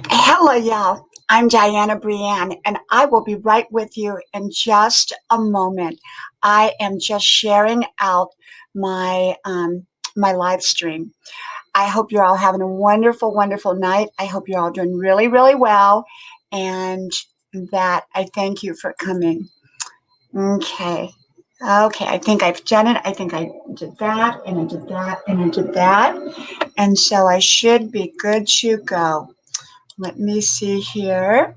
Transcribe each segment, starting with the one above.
Hello, y'all. I'm Diana Brienne, and I will be right with you in just a moment. I am just sharing out my live stream. I hope you're all having a wonderful, wonderful night. I hope you're all doing really, really well, and that I thank you for coming. Okay. Okay, I think I've done it. I think I did that, and I did that, and I did that. And so I should be good to go. Let me see here.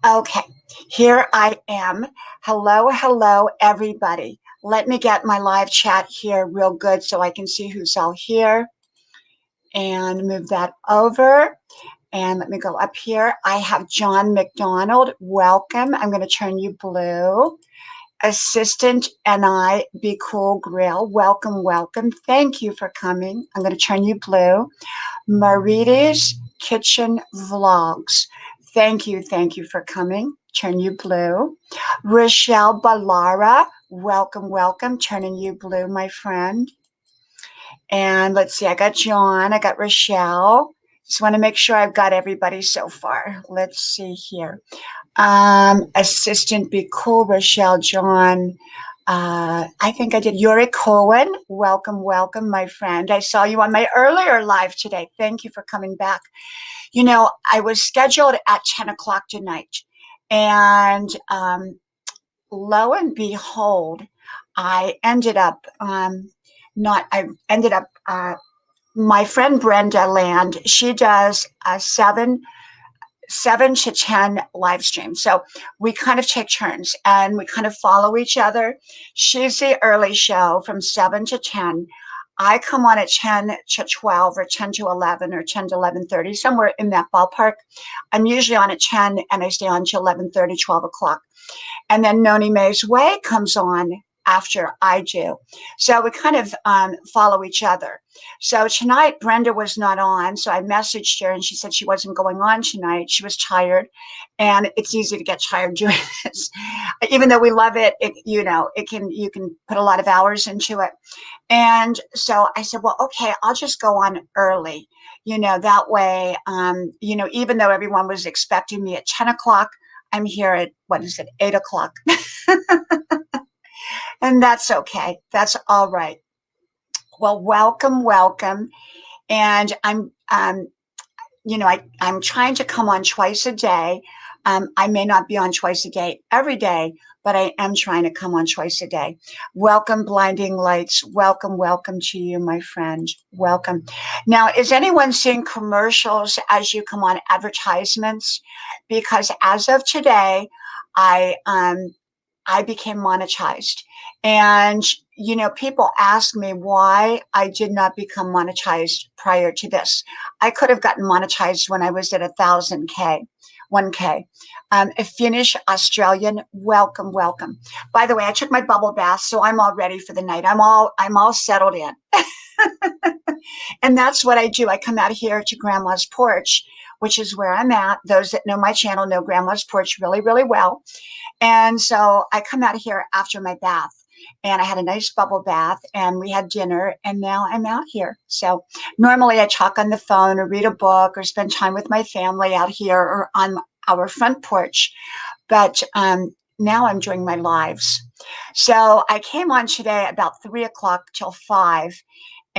Okay, here I am. Hello, hello, everybody. Let me get my live chat here real good so I can see who's all here and move that over. And let me go up here. I have John McDonald. Welcome. I'm going to turn you blue. Assistant and I, Be Cool Grill. Welcome, welcome. Thank you for coming. I'm going to turn you blue. Marita's Kitchen Vlogs. Thank you for coming. Turn you blue. Rochelle Ballara, welcome, welcome. Turning you blue, my friend. And let's see, I got John, I got Rochelle. Just want to make sure I've got everybody so far. Let's see here. Assistant Be Cool, Rochelle, John. I think I did. Yuri Cohen, welcome, welcome, my friend. I saw you on my earlier live today. Thank you for coming back. You know, I was scheduled at 10 o'clock tonight, And lo and behold, I ended up not. I ended up. My friend Brenda Land. She does a 7 to 10 live streams. So we kind of take turns and we kind of follow each other. She's the early show from 7 to 10. I come on at 10 to 12 or 10 to 11 or 10 to 11:30, somewhere in that ballpark. I'm usually on at 10 and I stay on till 11:30, 12 o'clock. And then Noni Mae's Way comes on after I do. So we kind of follow each other. So tonight, Brenda was not on. So I messaged her and she said she wasn't going on tonight. She was tired. And it's easy to get tired doing this. Even though we love it, you can put a lot of hours into it. And so I said, well, okay, I'll just go on early. That way, even though everyone was expecting me at 10 o'clock, I'm here at, 8 o'clock. And that's okay. That's all right. Well, welcome, welcome. And I'm trying to come on twice a day. I may not be on twice a day every day, but I am trying to come on twice a day. Welcome, Blinding Lights. Welcome, welcome to you, my friend. Welcome. Now, is anyone seeing commercials as you come on, advertisements? Because as of today, I became monetized. And, people ask me why I did not become monetized prior to this. I could have gotten monetized when I was at 1,000K, 1K. A Finnish Australian, welcome, welcome. By the way, I took my bubble bath, so I'm all ready for the night. I'm all settled in. And that's what I do. I come out here to Grandma's Porch, which is where I'm at. Those that know my channel know Grandma's Porch really, really well. And so I come out here after my bath and I had a nice bubble bath and we had dinner and now I'm out here. So normally I talk on the phone or read a book or spend time with my family out here or on our front porch. But now I'm doing my lives. So I came on today about 3 o'clock till 5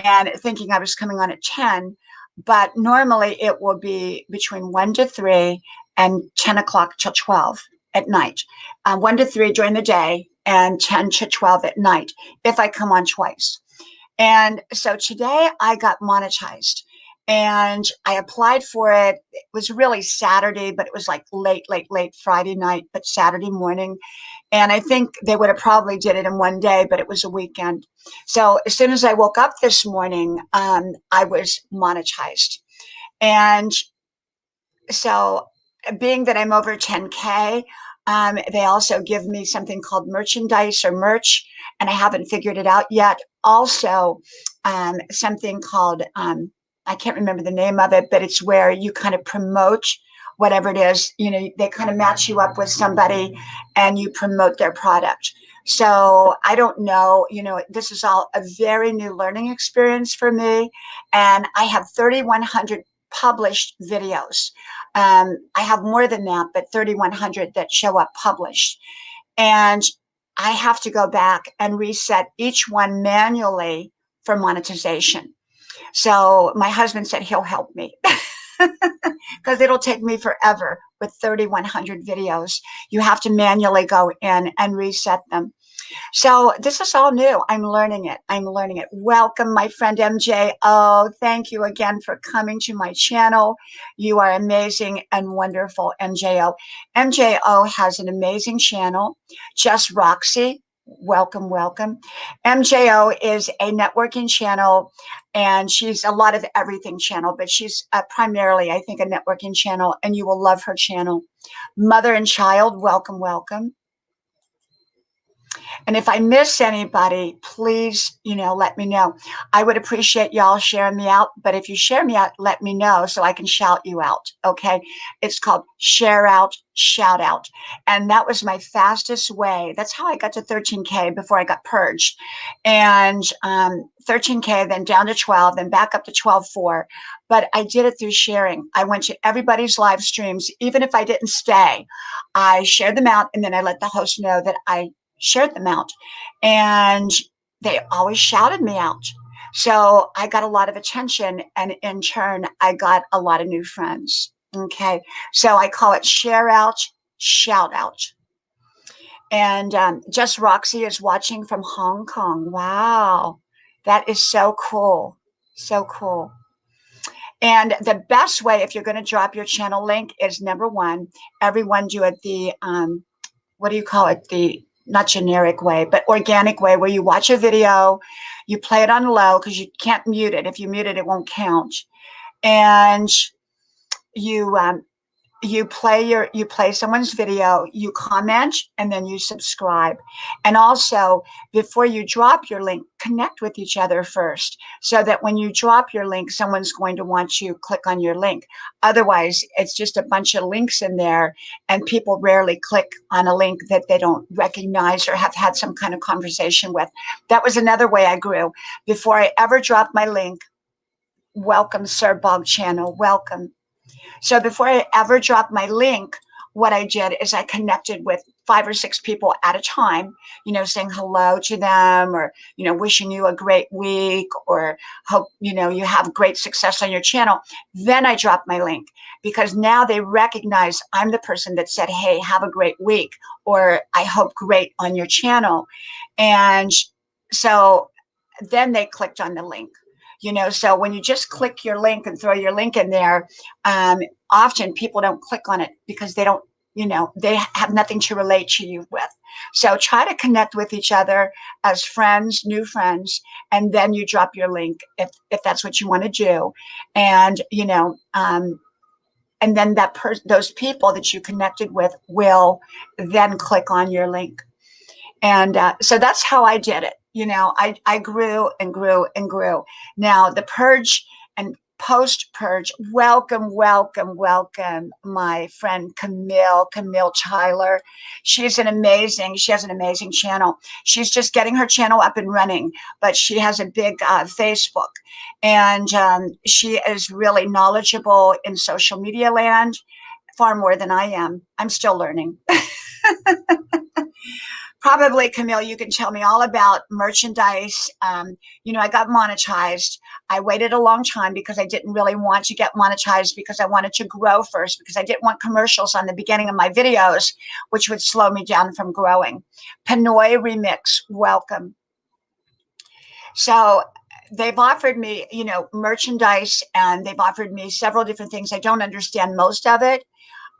and thinking I was coming on at 10. But normally it will be between 1 to 3 and 10 o'clock till 12 at night, 1 to 3 during the day and 10 to 12 at night if I come on twice. And so today I got monetized and I applied for it. It was really Saturday, but it was like late Friday night, but Saturday morning. And I think they would have probably did it in one day, but it was a weekend. So as soon as I woke up this morning, I was monetized. And so being that I'm over 10K, they also give me something called merchandise or merch, and I haven't figured it out yet. Also, something called, I can't remember the name of it, but it's where you kind of promote whatever it is. They kind of match you up with somebody and you promote their product. So I don't know, this is all a very new learning experience for me. And I have 3,100 published videos. I have more than that, but 3,100 that show up published. And I have to go back and reset each one manually for monetization. So my husband said he'll help me because it'll take me forever with 3,100 videos. You have to manually go in and reset them. So this is all new. I'm learning it. Welcome, my friend MJO. Thank you again for coming to my channel. You are amazing and wonderful, MJO. MJO has an amazing channel, Just Roxy. Welcome, welcome. MJO is a networking channel and she's a lot of everything channel, but she's primarily, I think, a networking channel, and you will love her channel. Mother and Child, welcome, welcome. And if I miss anybody, please, let me know. I would appreciate y'all sharing me out. But if you share me out, let me know so I can shout you out. Okay. It's called Share Out, Shout Out. And that was my fastest way. That's how I got to 13K before I got purged. And 13K, then down to 12, then back up to 12.4. But I did it through sharing. I went to everybody's live streams. Even if I didn't stay, I shared them out. And then I let the host know that I shared them out, and they always shouted me out. So I got a lot of attention, and in turn, I got a lot of new friends. Okay, so I call it Share Out, shout out. And Just Roxy is watching from Hong Kong. Wow. That is so cool. So cool. And the best way, if you're going to drop your channel link, is number one, everyone do it the, what do you call it? The not generic way, but organic way, where you watch a video, you play it on low because you can't mute it. If you mute it, it won't count. And you you play someone's video, you comment, and then you subscribe. And also, before you drop your link, connect with each other first, so that when you drop your link, someone's going to want to click on your link. Otherwise, it's just a bunch of links in there, and people rarely click on a link that they don't recognize or have had some kind of conversation with. That was another way I grew. Before I ever dropped my link, welcome, Sir Bog Channel, welcome. So before I ever dropped my link, what I did is I connected with 5 or 6 people at a time, saying hello to them, or, wishing you a great week, or hope, you have great success on your channel. Then I dropped my link, because now they recognize I'm the person that said, hey, have a great week, or I hope great on your channel. And so then they clicked on the link. So when you just click your link and throw your link in there, often people don't click on it because they don't, they have nothing to relate to you with. So try to connect with each other as friends, new friends, and then you drop your link if that's what you want to do. And, and then those people that you connected with will then click on your link. And so that's how I did it. I grew and grew and grew. Now, the purge and post-purge, welcome, my friend Camille Tyler. She has an amazing channel. She's just getting her channel up and running, but she has a big Facebook. And she is really knowledgeable in social media land, far more than I am. I'm still learning. Probably, Camille, you can tell me all about merchandise. I got monetized. I waited a long time because I didn't really want to get monetized, because I wanted to grow first, because I didn't want commercials on the beginning of my videos, which would slow me down from growing. Pinoy Remix, welcome. So they've offered me, merchandise, and they've offered me several different things. I don't understand most of it.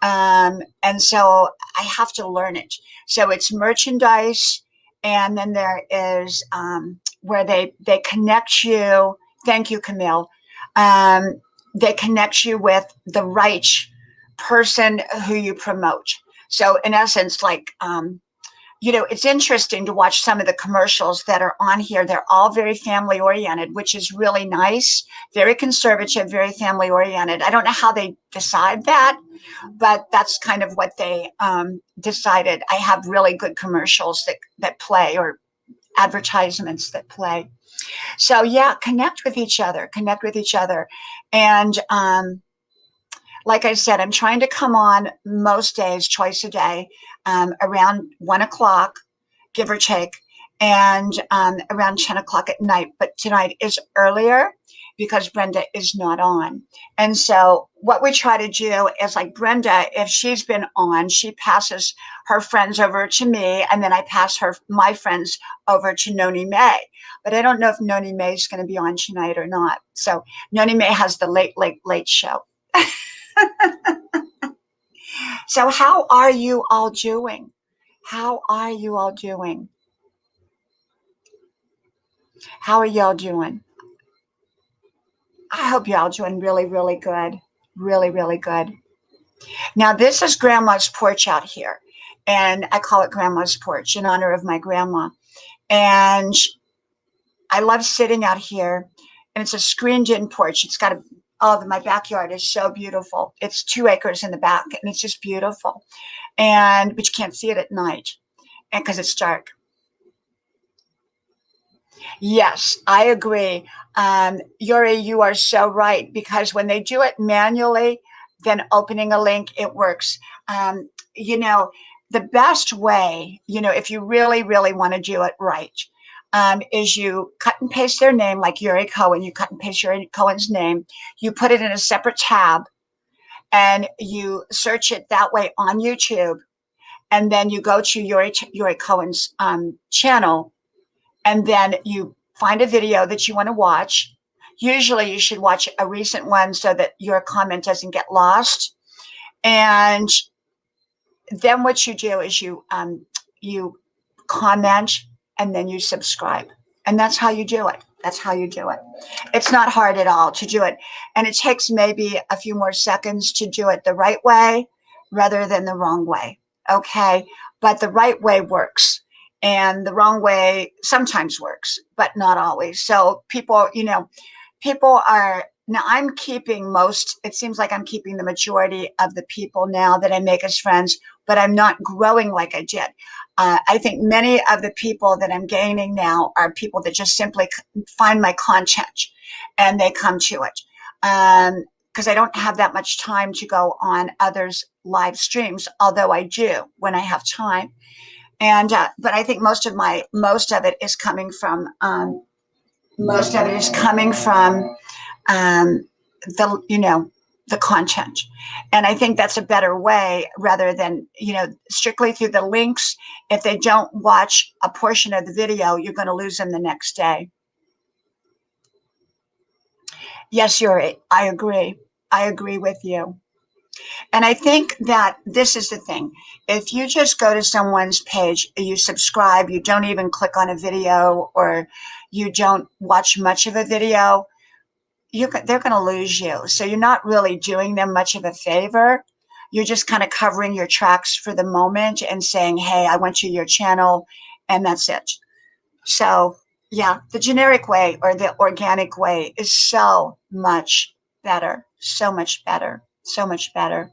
And so I have to learn it. So it's merchandise, and then there is where they connect you. Thank you, Camille. They connect you with the right person who you promote. So in essence, like, it's interesting to watch some of the commercials that are on here. They're all very family oriented, which is really nice. Very conservative, very family oriented. I don't know how they decide that, but that's kind of what they decided. I have really good commercials that play, or advertisements that play. So yeah, connect with each other. And like I said, I'm trying to come on most days, twice a day, around 1 o'clock, give or take, and around 10 o'clock at night. But tonight is earlier because Brenda is not on. And so what we try to do is, like, Brenda, if she's been on, she passes her friends over to me, and then I pass my friends over to Noni May. But I don't know if Noni May is going to be on tonight or not. So Noni May has the late show. So how are you all doing? How are y'all doing? I hope y'all doing really, really good. Really, really good. Now, this is Grandma's porch out here, and I call it Grandma's porch in honor of my grandma. And I love sitting out here, and it's a screened-in porch. It's got my backyard is so beautiful. It's 2 acres in the back, and it's just beautiful. But you can't see it at night, and because it's dark. Yes, I agree. Yuri, you are so right, because when they do it manually, then opening a link, it works. The best way, if you really, really want to do it right, is you cut and paste their name, like Yuri Cohen. You cut and paste Yuri Cohen's name. You put it in a separate tab, and you search it that way on YouTube. and then you go to Yuri Cohen's channel, and then you find a video that you want to watch. Usually you should watch a recent one so that your comment doesn't get lost. And then what you do is you comment and then you subscribe. And that's how you do it. That's how you do it. It's not hard at all to do it. And it takes maybe a few more seconds to do it the right way rather than the wrong way. Okay. But the right way works. And the wrong way sometimes works, but not always. So people, people are now I'm keeping it seems like I'm keeping the majority of the people now that I make as friends, but I'm not growing like I did. I think many of the people that I'm gaining now are people that just simply find my content and they come to it. Because I don't have that much time to go on others' live streams, although I do when I have time. And but I think most of it is coming from the content. And I think that's a better way rather than, strictly through the links. If they don't watch a portion of the video, you're going to lose them the next day. Yes, Yuri, I agree. I agree with you. And I think that this is the thing. If you just go to someone's page, you subscribe, you don't even click on a video, or you don't watch much of a video, they're going to lose you. So you're not really doing them much of a favor. You're just kind of covering your tracks for the moment and saying, hey, I went to your channel, and that's it. So yeah, the generic way or the organic way is so much better, so much better, so much better.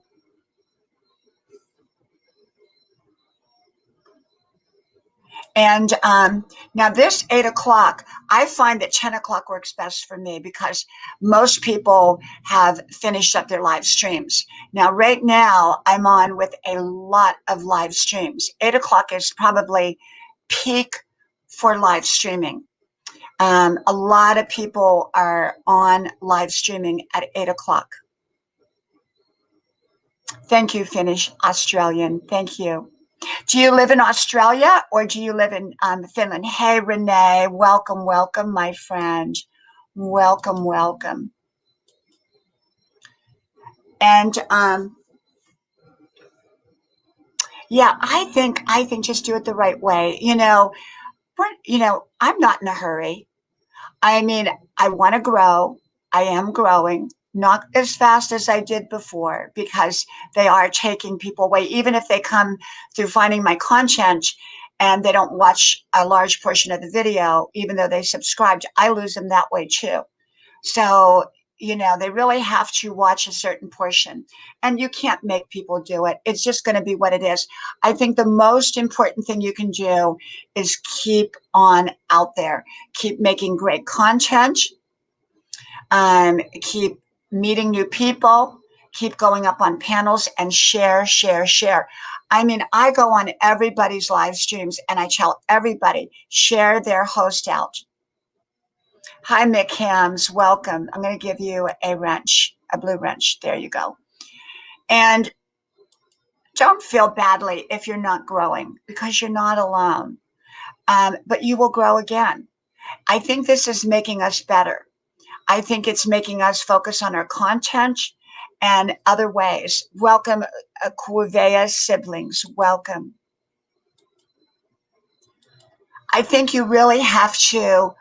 And now this 8 o'clock, I find that 10 o'clock works best for me because most people have finished up their live streams. Now, right now, I'm on with a lot of live streams. 8 o'clock is probably peak for live streaming. A lot of people are on live streaming at 8 o'clock. Thank you, Finnish Australian. Thank you. Do you live in Australia or do you live in Finland? Hey, Renee, welcome, welcome, my friend. Welcome, welcome. And yeah, I think just do it the right way. I'm not in a hurry. I mean, I want to grow. I am growing, not as fast as I did before because they are taking people away. Even if they come through finding my content and they don't watch a large portion of the video, even though they subscribed, I lose them that way too. So, they really have to watch a certain portion, and you can't make people do it. It's just going to be what it is. I think the most important thing you can do is keep on out there, keep making great content, keep meeting new people, keep going up on panels, and share, share, share. I mean, I go on everybody's live streams and I tell everybody, share their host out. Hi, Mick Hams. Welcome. I'm going to give you a wrench, a blue wrench. There you go. And don't feel badly if you're not growing because you're not alone. But you will grow again. I think this is making us better. I think it's making us focus on our content and other ways. Welcome, Comve siblings. Welcome. I think you really have to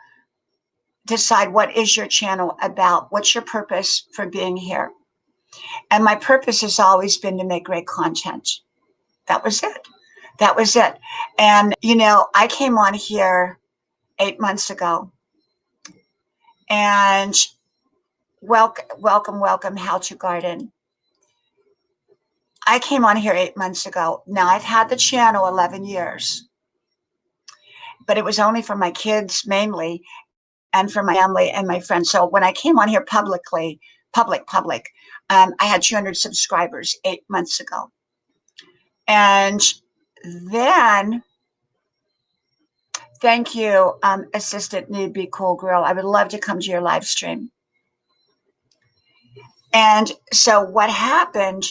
decide what is your channel about, what's your purpose for being here. And my purpose has always been to make great content. That was it. That was it. And, I came on here 8 months ago. And welcome, welcome, How to Garden. I came on here 8 months ago. Now, I've had the channel 11 years. But it was only for my kids mainly, and for my family and my friends. So when I came on here public, I had 200 subscribers 8 months ago. And then, thank you, Assistant Need Be Cool Girl. I would love to come to your live stream. And so what happened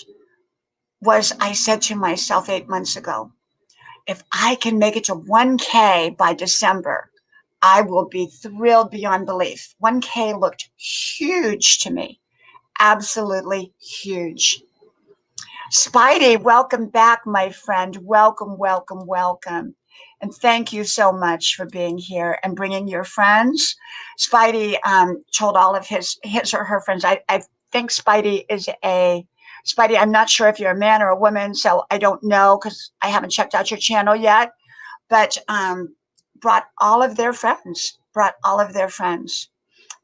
was I said to myself 8 months ago, if I can make it to 1K by December, I will be thrilled beyond belief. 1K looked huge to me, absolutely huge. Spidey, welcome back, my friend. Welcome, welcome, welcome. And thank you so much for being here and bringing your friends. Spidey told all of his or her friends. I think Spidey is Spidey, I'm not sure if you're a man or a woman, so I don't know because I haven't checked out your channel yet, but brought all of their friends,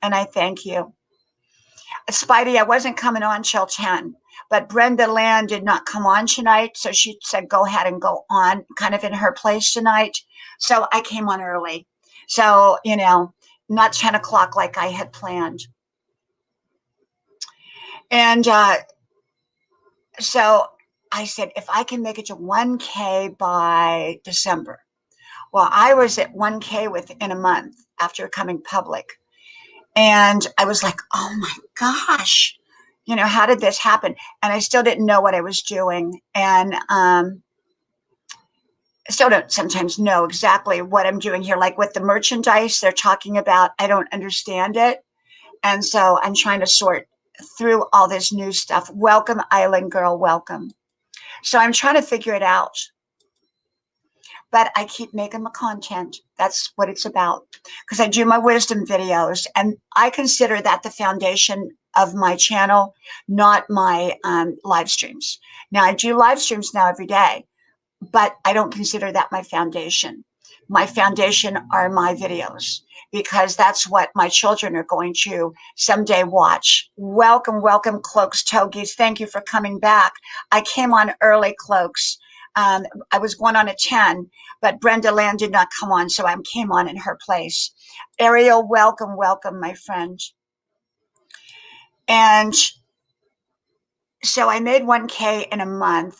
and I thank you. Spidey, I wasn't coming on till 10, but Brenda Land did not come on tonight, so she said go ahead and go on kind of in her place tonight. So I came on early. So, not 10 o'clock like I had planned. And so I said, if I can make it to 1K by December. Well, I was at 1K within a month after coming public. And I was like, oh my gosh, how did this happen? And I still didn't know what I was doing. And I still don't sometimes know exactly what I'm doing here. Like with the merchandise they're talking about, I don't understand it. And so I'm trying to sort through all this new stuff. Welcome, Island Girl, welcome. So I'm trying to figure it out. But I keep making the content. That's what it's about. Because I do my wisdom videos, and I consider that the foundation of my channel, not my live streams. Now, I do live streams now every day, but I don't consider that my foundation. My foundation are my videos, because that's what my children are going to someday watch. Welcome, welcome, Cloaks Togies. Thank you for coming back. I came on early, Cloaks. I was going on a 10, but Brenda Land did not come on, so I came on in her place. Ariel, welcome, welcome, my friend. And so I made 1K in a month,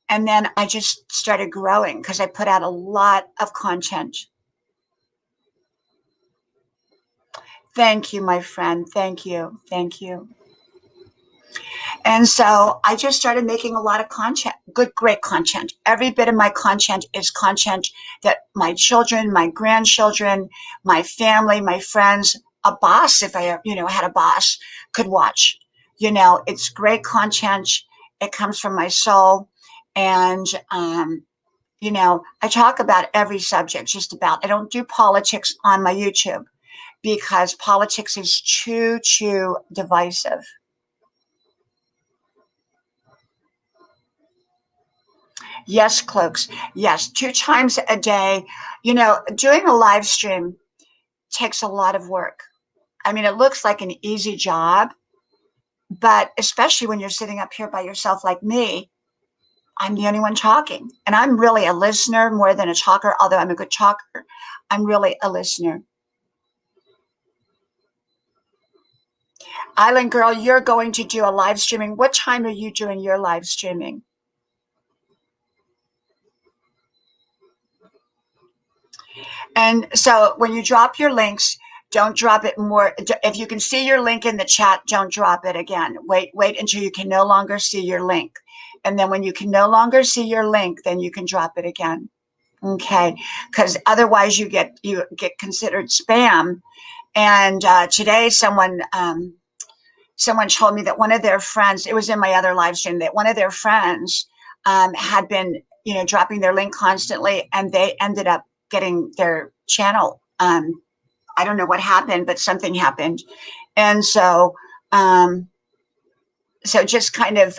and then I just started growing because I put out a lot of content. Thank you, my friend. Thank you. Thank you. And so I just started making a lot of content, great content. Every bit of my content is content that my children, my grandchildren, my family, my friends, a boss, if I had a boss, could watch. It's great content. It comes from my soul. And, I talk about every subject, just about. I don't do politics on my YouTube because politics is too divisive. Yes, Cloaks. Yes, 2 times a day. Doing a live stream takes a lot of work. I mean, it looks like an easy job, but especially when you're sitting up here by yourself like me, I'm the only one talking. And I'm really a listener more than a talker, although I'm a good talker. I'm really a listener. Island Girl, you're going to do a live streaming. What time are you doing your live streaming? And so when you drop your links, don't drop it more. If you can see your link in the chat, don't drop it again. Wait until you can no longer see your link. And then when you can no longer see your link, then you can drop it again. Okay, because otherwise you get considered spam. And today someone told me that one of their friends, it was in my other live stream, that one of their friends had been dropping their link constantly, and they ended up getting their channel. I don't know what happened, but something happened. And so just kind of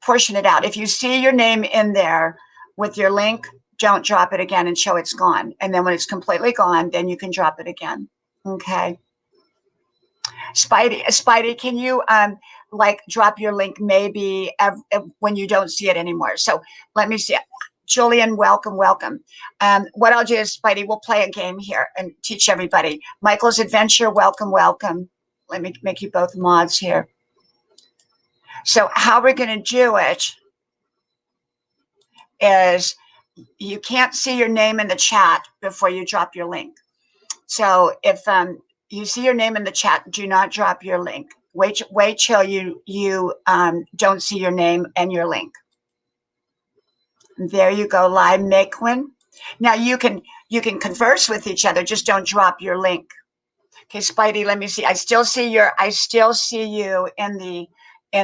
portion it out. If you see your name in there with your link, don't drop it again until it's gone. And then when it's completely gone, then you can drop it again. Okay. Spidey, can you drop your link maybe when you don't see it anymore? So let me see it. Julian, welcome. What I'll do is, Spidey, we'll play a game here and teach everybody. Michael's Adventure, welcome. Let me make you both mods here. So how we're going to do it is you can't see your name in the chat before you drop your link. So if you see your name in the chat, do not drop your link. Wait till you don't see your name and your link. There you go, live Maquin. Now you can converse with each other. Just don't drop your link. Okay, Spidey, let me see. I still see you in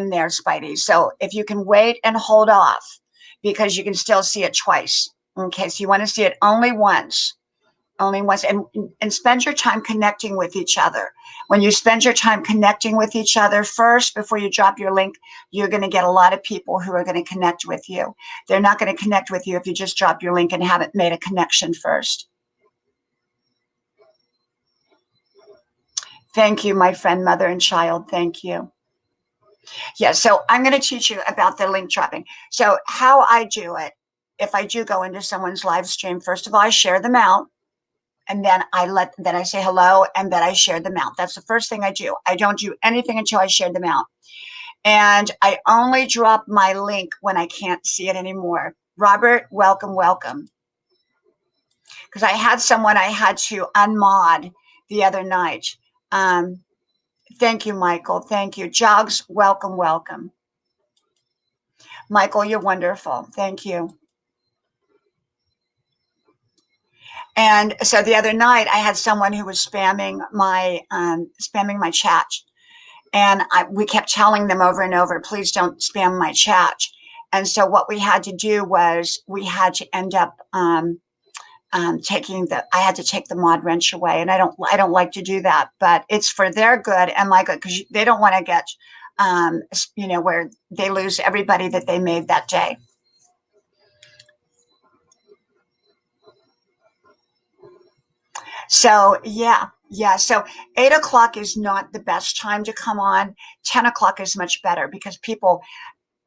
there, Spidey. So if you can wait and hold off, because you can still see it twice. Okay, so you want to see it only once, and spend your time connecting with each other. When you spend your time connecting with each other first before you drop your link, you're going to get a lot of people who are going to connect with you. They're not going to connect with you if you just drop your link and haven't made a connection first. Thank you, my friend, mother and child. Thank you. Yeah, so I'm going to teach you about the link dropping. So how I do it, if I do go into someone's live stream, first of all, I share them out. And then I say hello, and then I share them out. That's the first thing I do. I don't do anything until I share them out. And I only drop my link when I can't see it anymore. Robert, welcome, welcome. Because I had someone I had to unmod the other night. Thank you, Michael. Thank you. Jogs, welcome, welcome. Michael, you're wonderful. Thank you. And so the other night I had someone who was spamming my chat. And we kept telling them over and over, please don't spam my chat. And so what we had to do was we had to end up I had to take the mod wrench away. And I don't like to do that, but it's for their good and my good, because they don't want to get, where they lose everybody that they made that day. So yeah. So 8 o'clock is not the best time to come on. 10 o'clock is much better because people,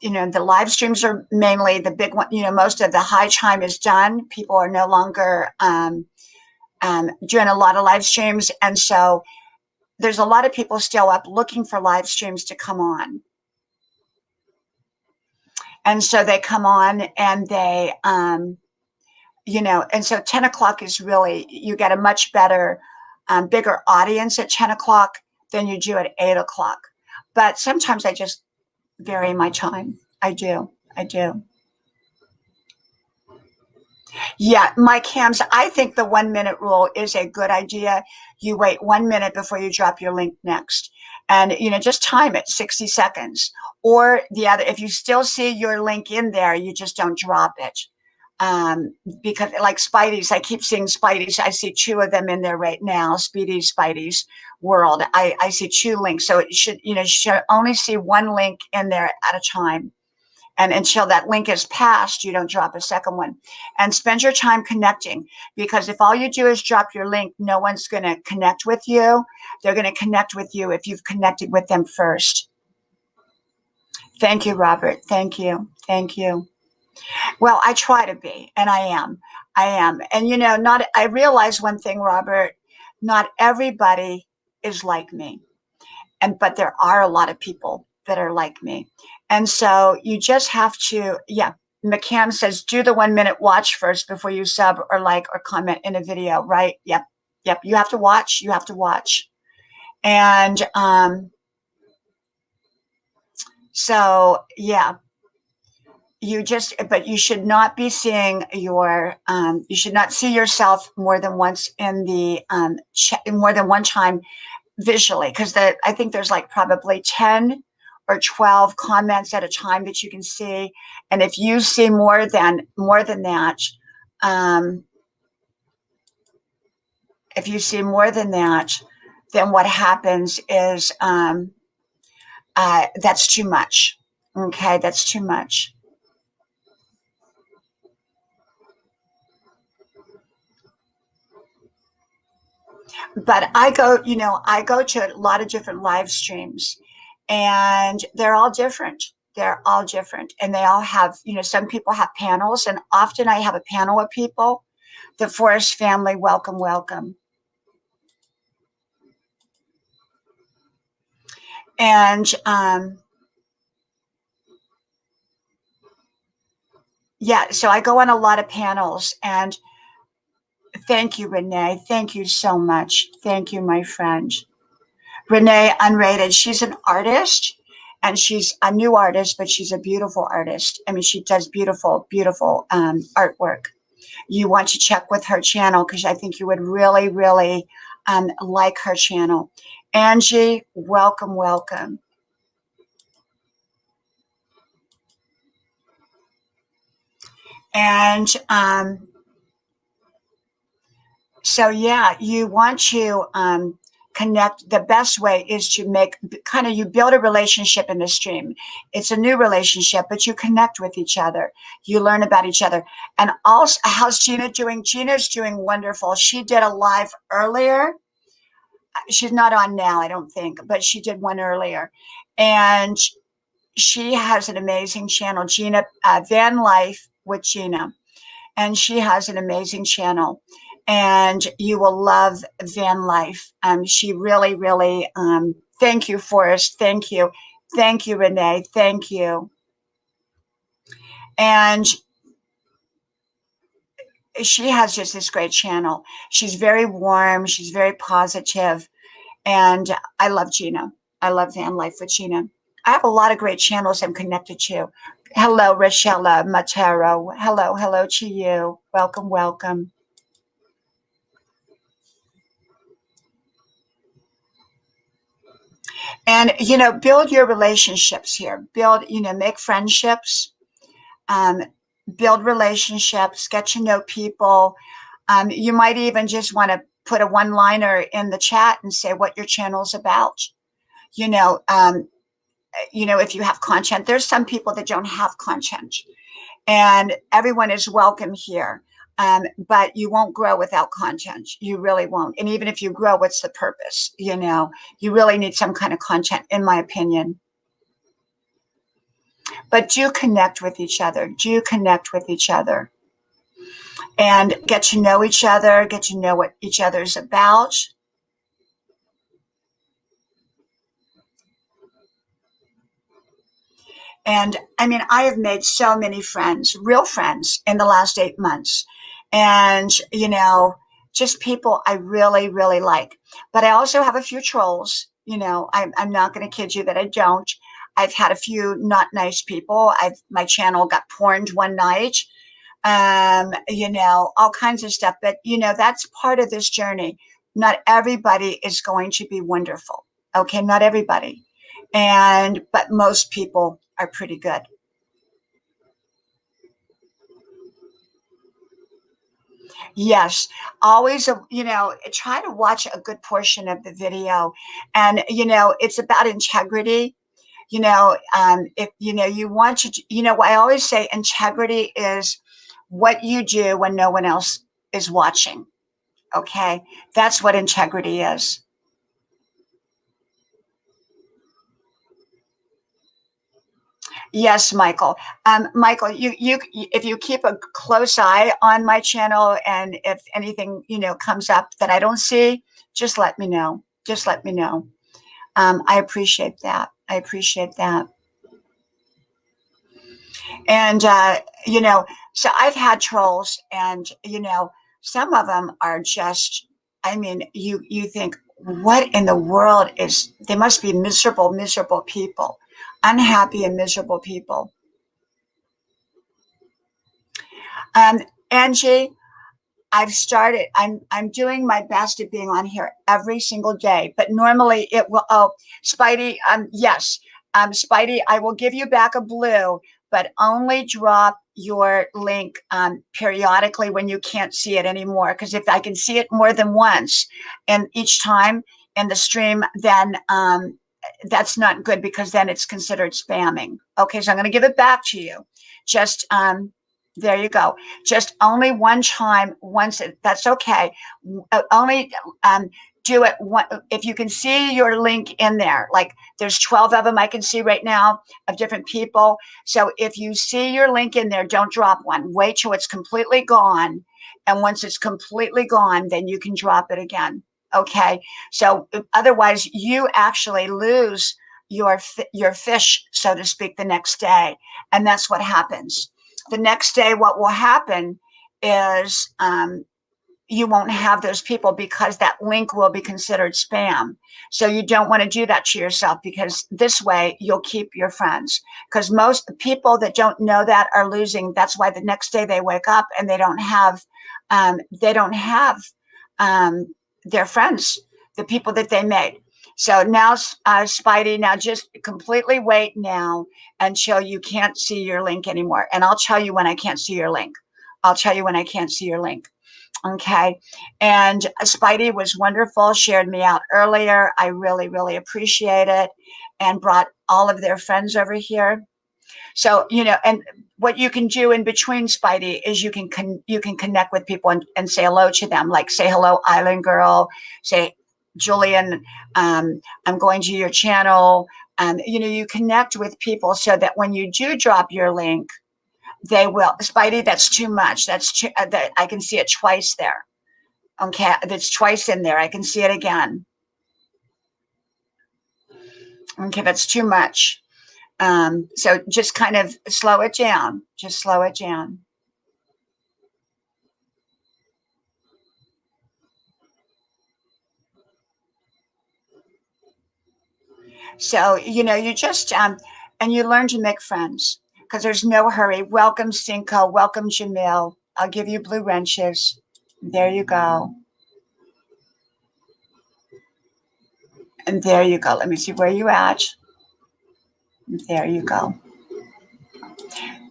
the live streams are mainly the big one. Most of the high time is done. People are no longer doing a lot of live streams. And so there's a lot of people still up looking for live streams to come on. And so they come on and they, and so 10 o'clock is really, you get a much better, bigger audience at 10 o'clock than you do at 8 o'clock. But sometimes I just vary my time. I do. Yeah, Mike Hams, I think the 1 minute rule is a good idea. You wait 1 minute before you drop your link next. And, just time it 60 seconds. Or the other, if you still see your link in there, you just don't drop it. Because like Spidey's, I keep seeing Spidey's. I see 2 of them in there right now. Spidey's world. I see 2 links. So it should, you should only see 1 link in there at a time. And until that link is passed, you don't drop a second one. And spend your time connecting, because if all you do is drop your link, no one's going to connect with you. They're going to connect with you if you've connected with them first. Thank you, Robert. Thank you. Well, I try to be, and I am. And I realize one thing, Robert, not everybody is like me. But there are a lot of people that are like me. And so you just have to, McCann says, do the 1 minute watch first before you sub or like or comment in a video, right? Yep. You have to watch. And so, yeah. But you should not be seeing you should not see yourself more than once in the, more than one time visually, because I think there's like probably 10 or 12 comments at a time that you can see. And if you see more than that, then what happens is that's too much. Okay, that's too much. But I go to a lot of different live streams, and they're all different. And they all have, some people have panels, and often I have a panel of people. The Forest family, welcome, welcome. And so I go on a lot of panels, and thank you, Renee. Thank you so much. Thank you, my friend. Renee Unrated, she's an artist, and she's a new artist, but she's a beautiful artist. I mean, she does beautiful, beautiful artwork. You want to check with her channel because I think you would really, really like her channel. Angie, welcome, welcome. And so, yeah, you want to connect. The best way is to make kind of, you build a relationship in the stream. It's a new relationship, but you connect with each other. You learn about each other. And also, how's Gina doing? Gina's doing wonderful. She did a live earlier. She's not on now, I don't think, but she did one earlier. And she has an amazing channel, Gina, Van Life with Gina. And she has an amazing channel. And you will love Van Life. She really, really, thank you, Forrest. Thank you. Thank you, Renee. Thank you. And she has just this great channel. She's very warm. She's very positive. And I love Gina. I love Van Life with Gina. I have a lot of great channels I'm connected to. Hello, Rochella Matero. Hello, hello to you. Welcome, welcome. And, build your relationships here. Build, make friendships, um, build relationships, get to know people. You might even just want to put a one-liner in the chat and say what your channel's about. You know, um, if you have content, there's some people that don't have content, and everyone is welcome here. But you won't grow without content. You really won't. And even if you grow, what's the purpose? You really need some kind of content, in my opinion. But do connect with each other. Do connect with each other. And get to know each other, get to know what each other's about. And I mean, I have made so many friends, real friends, in the last 8 months. And, just people I really, really like. But I also have a few trolls. I'm not going to kid you that I don't. I've had a few not nice people. My channel got porned one night. All kinds of stuff. But, that's part of this journey. Not everybody is going to be wonderful. Okay, not everybody. But most people are pretty good. Yes, always, try to watch a good portion of the video. And, it's about integrity. If, you want to, I always say integrity is what you do when no one else is watching. Okay. That's what integrity is. Yes, Michael. Michael, if you keep a close eye on my channel, and if anything, comes up that I don't see, just let me know. Just let me know. I appreciate that. I appreciate that. And, so I've had trolls, and, some of them are just, I mean, you think, what in the world they must be miserable, miserable people, unhappy and miserable people. Um, Angie, I'm doing my best at being on here every single day, but normally it will, oh, Spidey, yes. Spidey, I will give you back a blue, but only drop your link periodically when you can't see it anymore. Because if I can see it more than once and each time in the stream, then that's not good, because then it's considered spamming. Okay, so I'm going to give it back to you. Just there you go. Just only one time, once. That's okay. Only do it one, if you can see your link in there. Like, there's 12 of them I can see right now of different people. So if you see your link in there, don't drop one. Wait till it's completely gone. And once it's completely gone, then you can drop it again. Okay. So otherwise, you actually lose your fish, so to speak, the next day. And that's what happens. The next day, what will happen is you won't have those people because that link will be considered spam. So you don't want to do that to yourself, because this way you'll keep your friends. Because most people that don't know that are losing. That's why the next day they wake up and they don't have their friends, the people that they made. So now, Spidey, now just completely wait now until you can't see your link anymore. And I'll tell you when I can't see your link. I'll tell you when I can't see your link. Okay. And Spidey was wonderful, shared me out earlier. I really, really appreciate it, and brought all of their friends over here. So, and what you can do in between, Spidey, is you can connect with people and say hello to them, like say hello, Island Girl, say, Julian, I'm going to your channel. You connect with people so that when you do drop your link, they will. Spidey, that's too much. That I can see it twice there. Okay, that's twice in there. I can see it again. Okay, that's too much. So just kind of slow it down. Just slow it down. So, you just, and you learn to make friends because there's no hurry. Welcome, Cinco. Welcome, Jamil. I'll give you blue wrenches. There you go. And there you go. Let me see where you at. There you go.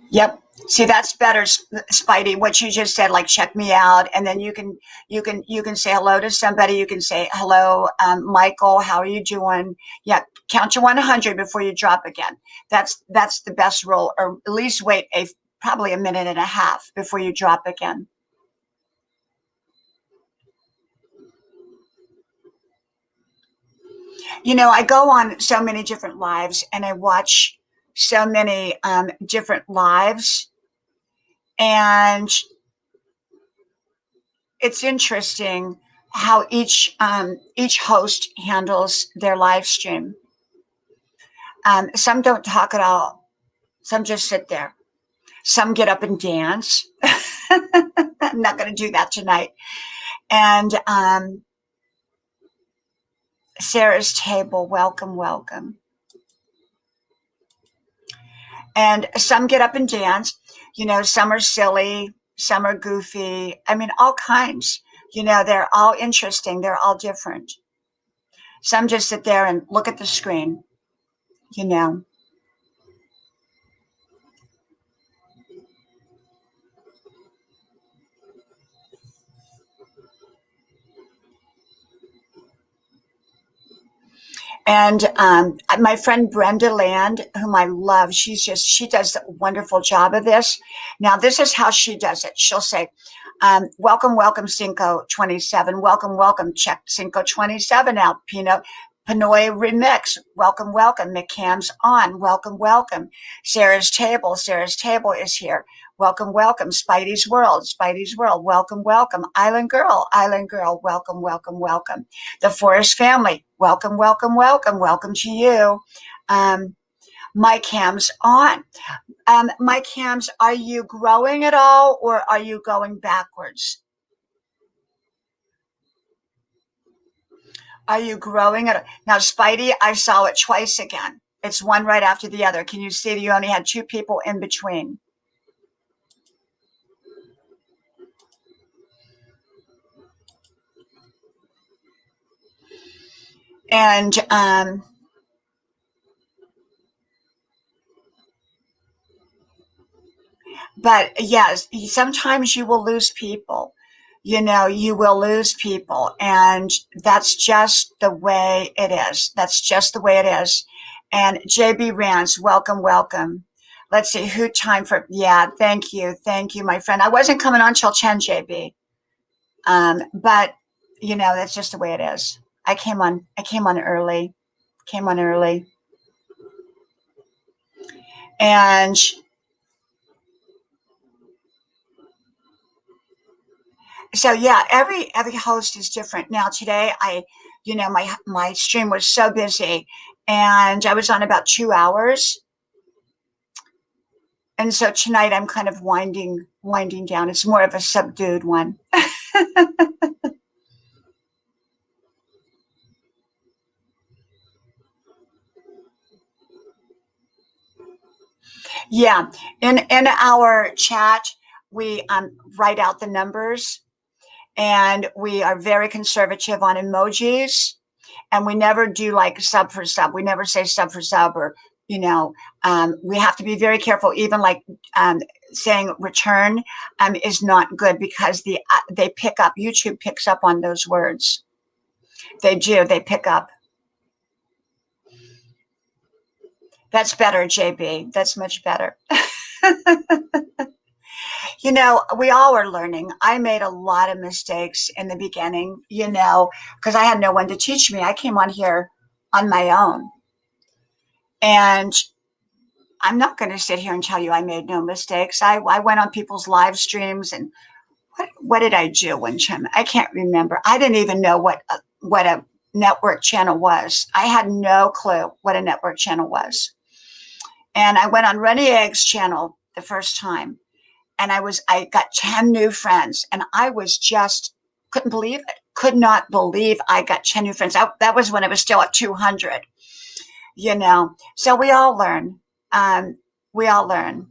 Yep. See, that's better, Spidey. What you just said, like check me out, and then you can say hello to somebody. You can say hello, Michael. How are you doing? Yeah, count to 100 before you drop again. That's the best rule, or at least wait probably a minute and a half before you drop again. I go on so many different lives, and I watch so many different lives, and it's interesting how each host handles their live stream. Some don't talk at all. Some just sit there. Some get up and dance. I'm not going to do that tonight. And Sarah's table, welcome, welcome. And some get up and dance. Some are silly, some are goofy. I mean, all kinds. They're all interesting. They're all different. Some just sit there and look at the screen, you know. And my friend Brenda Land, whom I love, she does a wonderful job of this. Now, this is how she does it. She'll say, welcome, welcome, Cinco 27. Welcome, welcome. Check Cinco 27 out. Pinoy Remix. Welcome, welcome. McCam's on. Welcome, welcome. Sarah's Table. Sarah's Table is here. Welcome, welcome. Spidey's World. Spidey's World. Welcome, welcome. Island Girl. Island Girl. Welcome, welcome, welcome. The Forest Family. Welcome, welcome, welcome. Welcome to you. My Cam's on. My Cams, are you growing at all, or are you going backwards? Are you growing it? Now, Spidey, I saw it twice again. It's one right after the other. Can you see that you only had two people in between? And but yes, sometimes you will lose people. You will lose people, and that's just the way it is. That's just the way it is. And JB Rance, welcome, welcome. Let's see who time for. Yeah, thank you, my friend. I wasn't coming on till 10, JB. But that's just the way it is. I came on early. Came on early. And so yeah, every host is different. Now today my stream was so busy, and I was on about 2 hours. And so tonight I'm kind of winding down. It's more of a subdued one. Yeah, in our chat, we write out the numbers, and we are very conservative on emojis, and we never do like sub for sub. We never say sub for sub, or you know, we have to be very careful. Even like saying return is not good, because they pick up. YouTube picks up on those words. They do. They pick up. That's better, JB. That's much better. We all are learning. I made a lot of mistakes in the beginning, because I had no one to teach me. I came on here on my own. And I'm not going to sit here and tell you I made no mistakes. I went on people's live streams, and what did I do one time? I can't remember. I didn't even know what a network channel was. I had no clue what a network channel was. And I went on Rennie Egg's channel the first time, and I got 10 new friends, and I was just couldn't believe it. Could not believe I got 10 new friends. That was when it was still at 200, So we all learn. We all learn.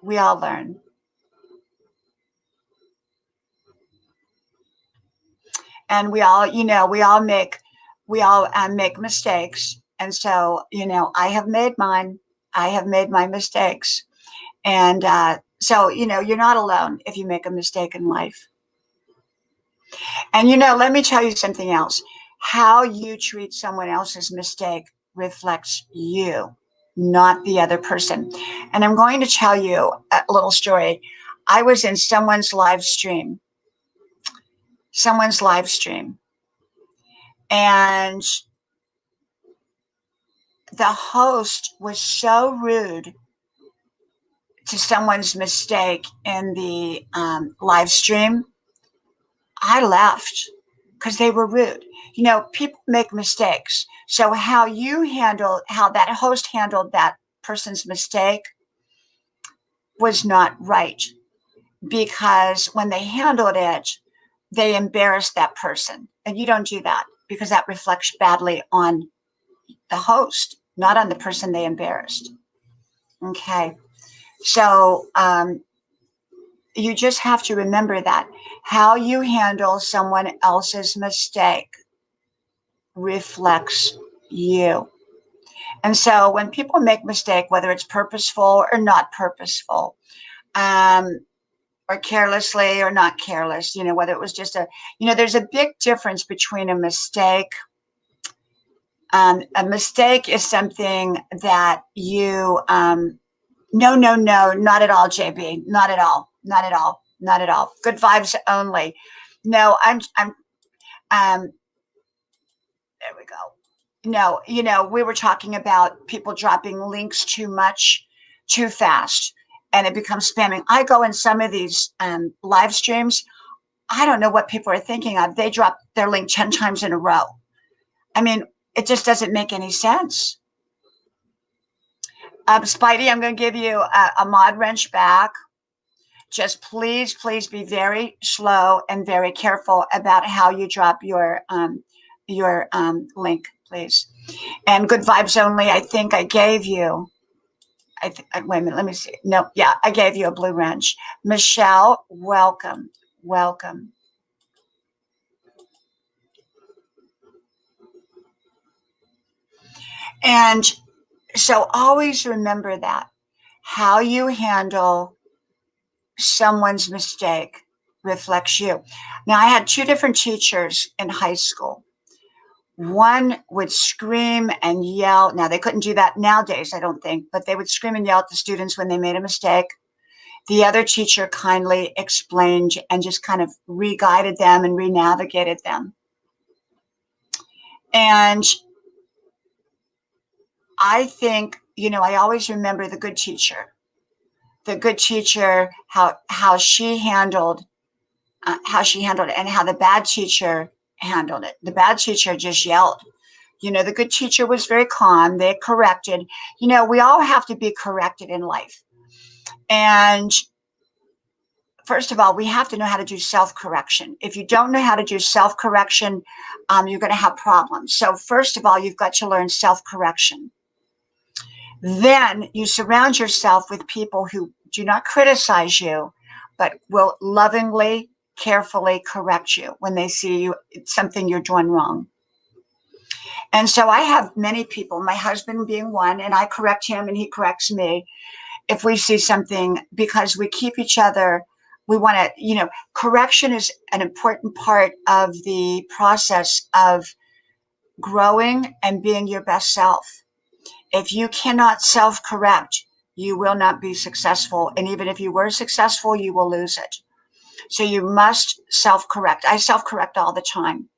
We all learn. And we all make mistakes. And so, I have made mine. I have made my mistakes. And so, you're not alone if you make a mistake in life. And, let me tell you something else. How you treat someone else's mistake reflects you, not the other person. And I'm going to tell you a little story. I was in someone's live stream, and the host was so rude to someone's mistake in the live stream. I left because they were rude. People make mistakes. So how that host handled that person's mistake was not right, because when they handled it, they embarrassed that person. And you don't do that, because that reflects badly on the host, not on the person they embarrassed. Okay. So you just have to remember that how you handle someone else's mistake reflects you. And so when people make mistake, whether it's purposeful or not purposeful, or carelessly or not careless, whether it was just there's a big difference between a mistake. A mistake is something that you, no, not at all, JB, not at all, not at all, not at all. Good vibes only. No, there we go. No, we were talking about people dropping links too much, too fast, and it becomes spamming. I go in some of these live streams. I don't know what people are thinking of. They drop their link 10 times in a row. I mean, it just doesn't make any sense. Spidey, I'm going to give you a mod wrench back. Just please be very slow and very careful about how you drop your link, please. And good vibes only, I think I gave you. Wait a minute, let me see. No, yeah, I gave you a blue wrench. Michelle, welcome. And so always remember that how you handle someone's mistake reflects you. Now, I had two different teachers in high school. One would scream and yell. Now, they couldn't do that nowadays, I don't think, but they would scream and yell at the students when they made a mistake. The other teacher kindly explained and just kind of re-guided them and re-navigated them. And I think, I always remember the good teacher, how she handled it, and how the bad teacher handled it. The bad teacher just yelled. The good teacher was very calm. They corrected. We all have to be corrected in life. And first of all, we have to know how to do self-correction. If you don't know how to do self-correction, you're going to have problems. So first of all, you've got to learn self-correction. Then you surround yourself with people who do not criticize you, but will lovingly, carefully correct you when they see you something you're doing wrong. And so I have many people, my husband being one, and I correct him and he corrects me if we see something, because we keep each other. We want to, correction is an important part of the process of growing and being your best self. If you cannot self-correct, you will not be successful. And even if you were successful, you will lose it. So you must self-correct. I self-correct all the time.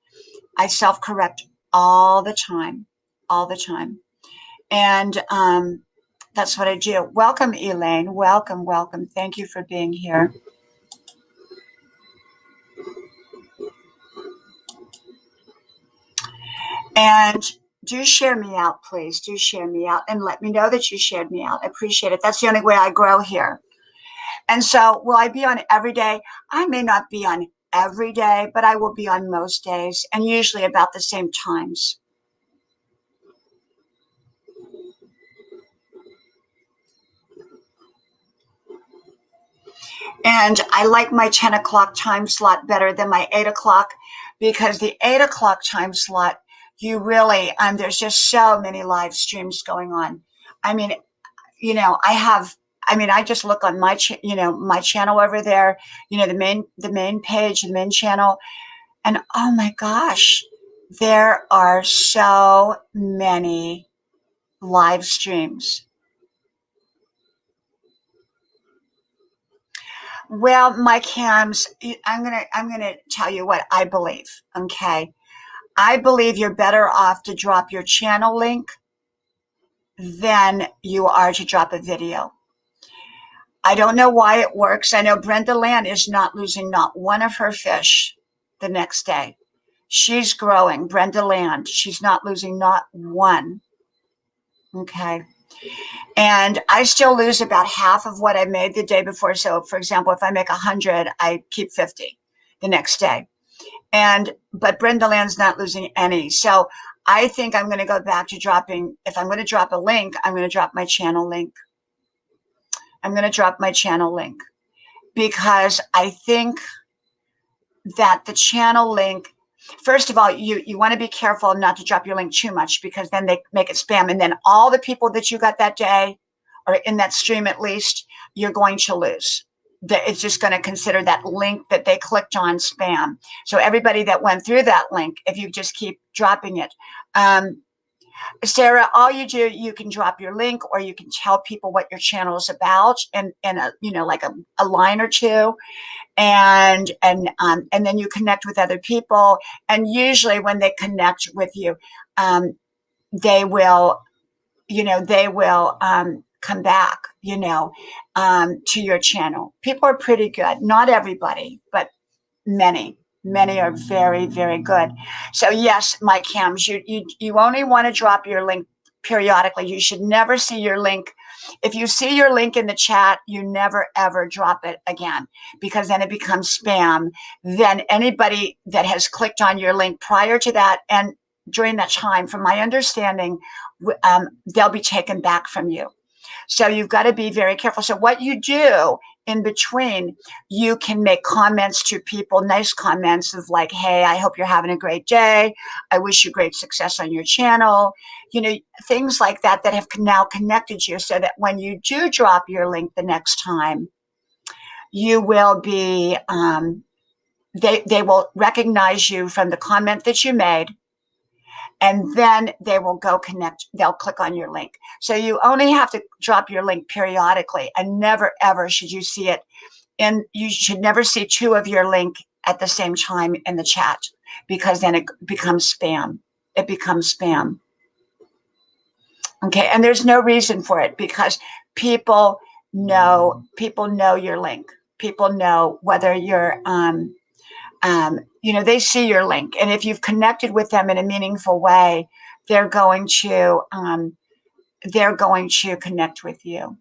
I self-correct all the time, all the time. And that's what I do. Welcome, Elaine. Welcome, welcome. Thank you for being here. And do share me out, please. Do share me out and let me know that you shared me out. I appreciate it. That's the only way I grow here. And so, will I be on every day? I may not be on every day, but I will be on most days and usually about the same times. And I like my 10 o'clock time slot better than my 8 o'clock, because the 8 o'clock time slot, you really, there's just so many live streams going on. I mean, I just look on my, my channel over there, the main page, the main channel. And oh my gosh, there are so many live streams. Well, my cams, I'm gonna tell you what I believe. Okay, I believe you're better off to drop your channel link than you are to drop a video. I don't know why it works. I know Brenda Land is not losing not one of her fish the next day. She's growing. Brenda Land, she's not losing not one. Okay. And I still lose about half of what I made the day before. So, for example, if I make 100, I keep 50 the next day. But Brenda Land's not losing any. So I think I'm going to go back to dropping. If I'm going to drop a link, I'm going to drop my channel link. I'm going to drop my channel link because I think that the channel link, first of all, you want to be careful not to drop your link too much, because then they make it spam. And then all the people that you got that day, or in that stream at least, you're going to lose. It's just going to consider that link that they clicked on spam. So everybody that went through that link, if you just keep dropping it, Sarah, all you do, you can drop your link, or you can tell people what your channel is about, and like a line or two, and then you connect with other people. And usually when they connect with you, they will come back, to your channel. People are pretty good. Not everybody, but many are very, very good. So yes, my cams, you only want to drop your link periodically. You should never see your link. If you see your link in the chat, you never ever drop it again, because then it becomes spam. Then anybody that has clicked on your link prior to that and during that time, from my understanding, they'll be taken back from you. So you've got to be very careful. So what you do in between, you can make comments to people, nice comments of like, hey, I hope you're having a great day. I wish you great success on your channel. Things like that have now connected you, so that when you do drop your link the next time, you will be, they will recognize you from the comment that you made. And then they will go connect. They'll click on your link. So you only have to drop your link periodically, and never, ever should you see it. And you should never see two of your link at the same time in the chat, because then it becomes spam. It becomes spam. Okay. And there's no reason for it, because people know your link. People know whether you're, they see your link, and if you've connected with them in a meaningful way, they're going to connect with you.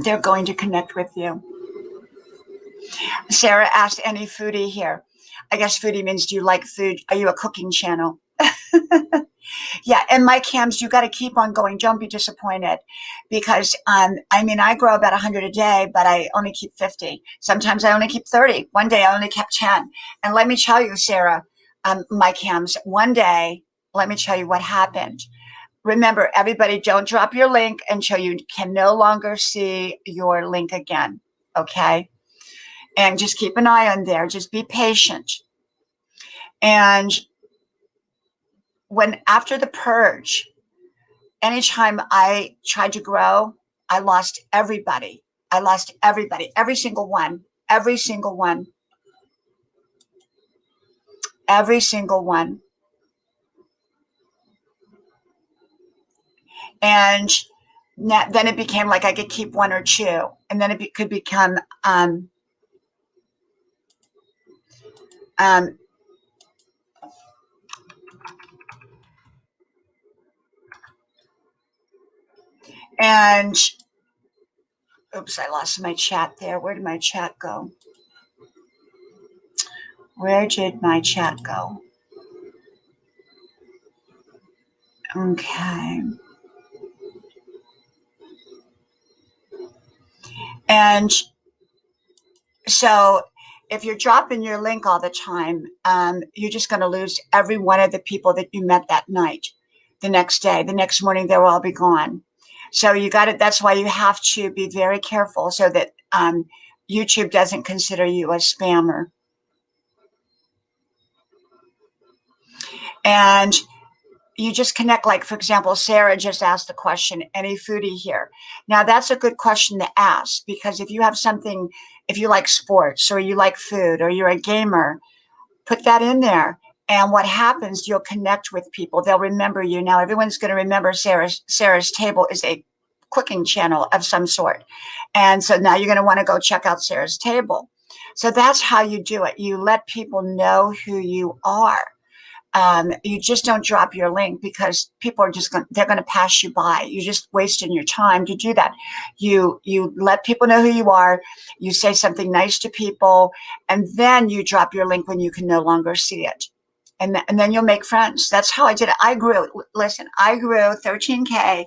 they're going to connect with you. Sarah asked, any foodie here? I guess foodie means, do you like food? Are you a cooking channel? Yeah, and my cams, you got to keep on going. Don't be disappointed, because I mean, I grow about 100 a day, but I only keep 50. Sometimes I only keep 30. One day I only kept 10. And let me tell you, Sarah, my cams, one day, let me tell you what happened. Remember, everybody, don't drop your link until you can no longer see your link again. Okay, and just keep an eye on there. Just be patient. And when after the purge, anytime I tried to grow, I lost everybody. I lost everybody, every single one, every single one, every single one. And then it became like I could keep one or two, and then it could become um, and oops, I lost my chat there. Where did my chat go? Where did my chat go? Okay. And so if you're dropping your link all the time, you're just going to lose every one of the people that you met that night. The next day, the next morning, they'll all be gone. So you got it. That's why you have to be very careful so that YouTube doesn't consider you a spammer. And you just connect, like, for example, Sarah just asked the question, any foodie here? Now, that's a good question to ask, because if you have something, if you like sports or you like food or you're a gamer, put that in there. And what happens, you'll connect with people. They'll remember you. Now, everyone's going to remember Sarah's Table is a cooking channel of some sort. And so now you're going to want to go check out Sarah's Table. So that's how you do it. You let people know who you are. You just don't drop your link, because people are just they're going to pass you by. You're just wasting your time to do that. You let people know who you are. You say something nice to people, and then you drop your link when you can no longer see it. And then you'll make friends. That's how I did it. I grew 13K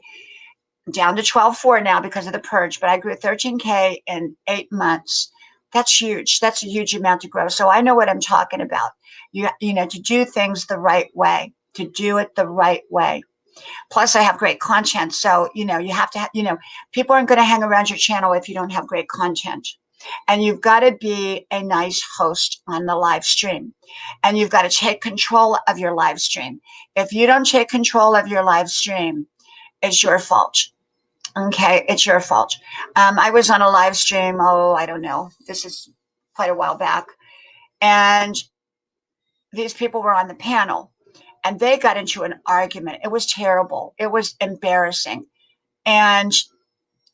down to 12.4 now because of the purge, but I grew 13K in 8 months. That's huge. That's a huge amount to grow. So I know what I'm talking about. You know, to do things the right way, to do it the right way. Plus, I have great content. So, you know, you have to, people aren't going to hang around your channel if you don't have great content. And you've got to be a nice host on the live stream. And you've got to take control of your live stream. If you don't take control of your live stream, it's your fault. Okay, it's your fault. I was on a live stream, I don't know, this is quite a while back, and these people were on the panel, and they got into an argument. It was terrible. It was embarrassing. And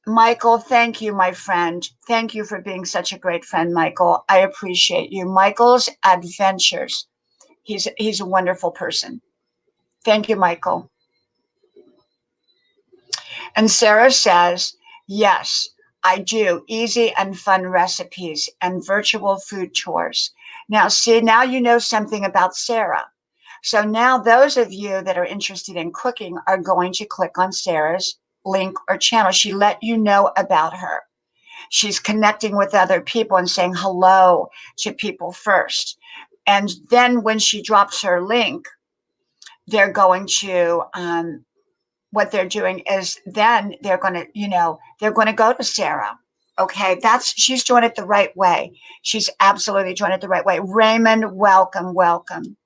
Michael, thank you, my friend. Thank you for being such a great friend, Michael. I appreciate you. Michael's Adventures. He's a wonderful person. Thank you, Michael. And Sarah says, yes, I do easy and fun recipes and virtual food tours. Now, see, now you know something about Sarah. So now those of you that are interested in cooking are going to click on Sarah's link or channel. She let you know about her. She's connecting with other people and saying hello to people first. And then when she drops her link, they're going to what they're doing is then they're going to, they're going to go to Sarah. Okay, she's doing it the right way. She's absolutely doing it the right way. Raymond, welcome, welcome.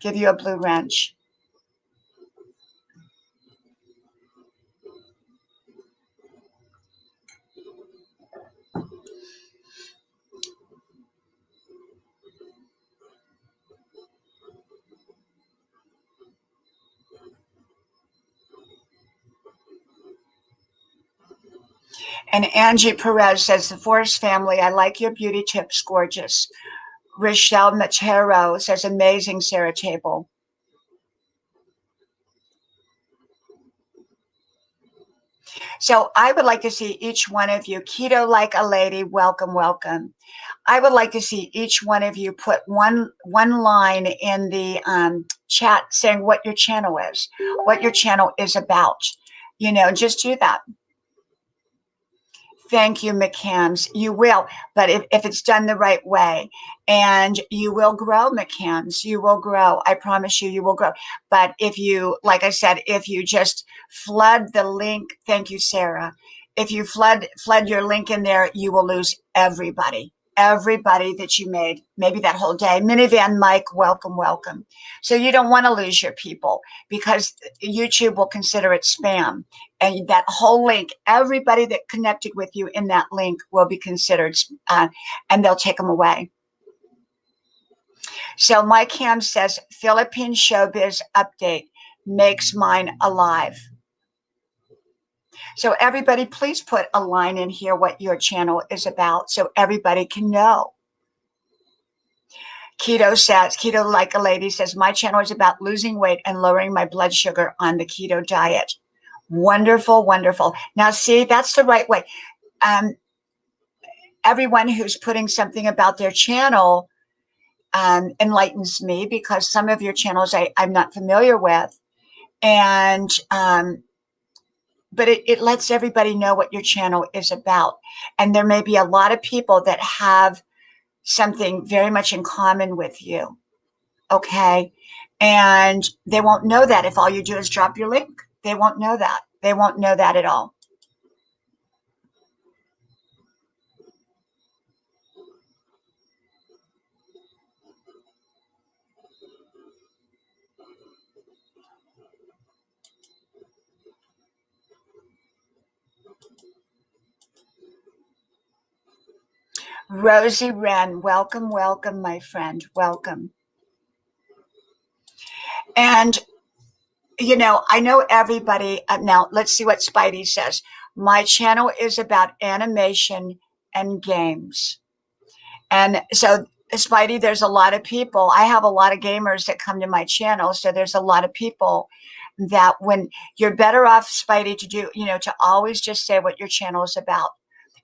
Give you a blue wrench. And Angie Perez says, the Forrest family, I like your beauty tips, gorgeous. Rochelle Matero says, amazing Sarah Table. So I would like to see each one of you, Keto Like a Lady, welcome, welcome. I would like to see each one of you put one line in the chat saying what your channel is, what your channel is about. You know, just do that. Thank you, McCams. You will, but if it's done the right way, and you will grow, McCams, you will grow. I promise you, you will grow. But if you, like I said, if you just flood the link, thank you, Sarah. If you flood your link in there, you will lose everybody. Everybody that you made, maybe that whole day. Minivan Mike, welcome, welcome. So you don't want to lose your people because YouTube will consider it spam. And that whole link, everybody that connected with you in that link will be considered, and they'll take them away. So Mike Ham says, Philippine showbiz update makes mine alive. So everybody, please put a line in here what your channel is about so everybody can know. Keto Like a Lady says, my channel is about losing weight and lowering my blood sugar on the keto diet. Wonderful, wonderful. Now, see, that's the right way. Everyone who's putting something about their channel enlightens me because some of your channels I'm not familiar with. And but it lets everybody know what your channel is about. And there may be a lot of people that have something very much in common with you. Okay. And they won't know that if all you do is drop your link. They won't know that. They won't know that at all. Rosie Wren, welcome, welcome, my friend. Welcome. And you know, I know everybody. Now, let's see what Spidey says. My channel is about animation and games. And so, Spidey, there's a lot of people. I have a lot of gamers that come to my channel. So, there's a lot of people that when you're better off, Spidey, to do, you know, to always just say what your channel is about.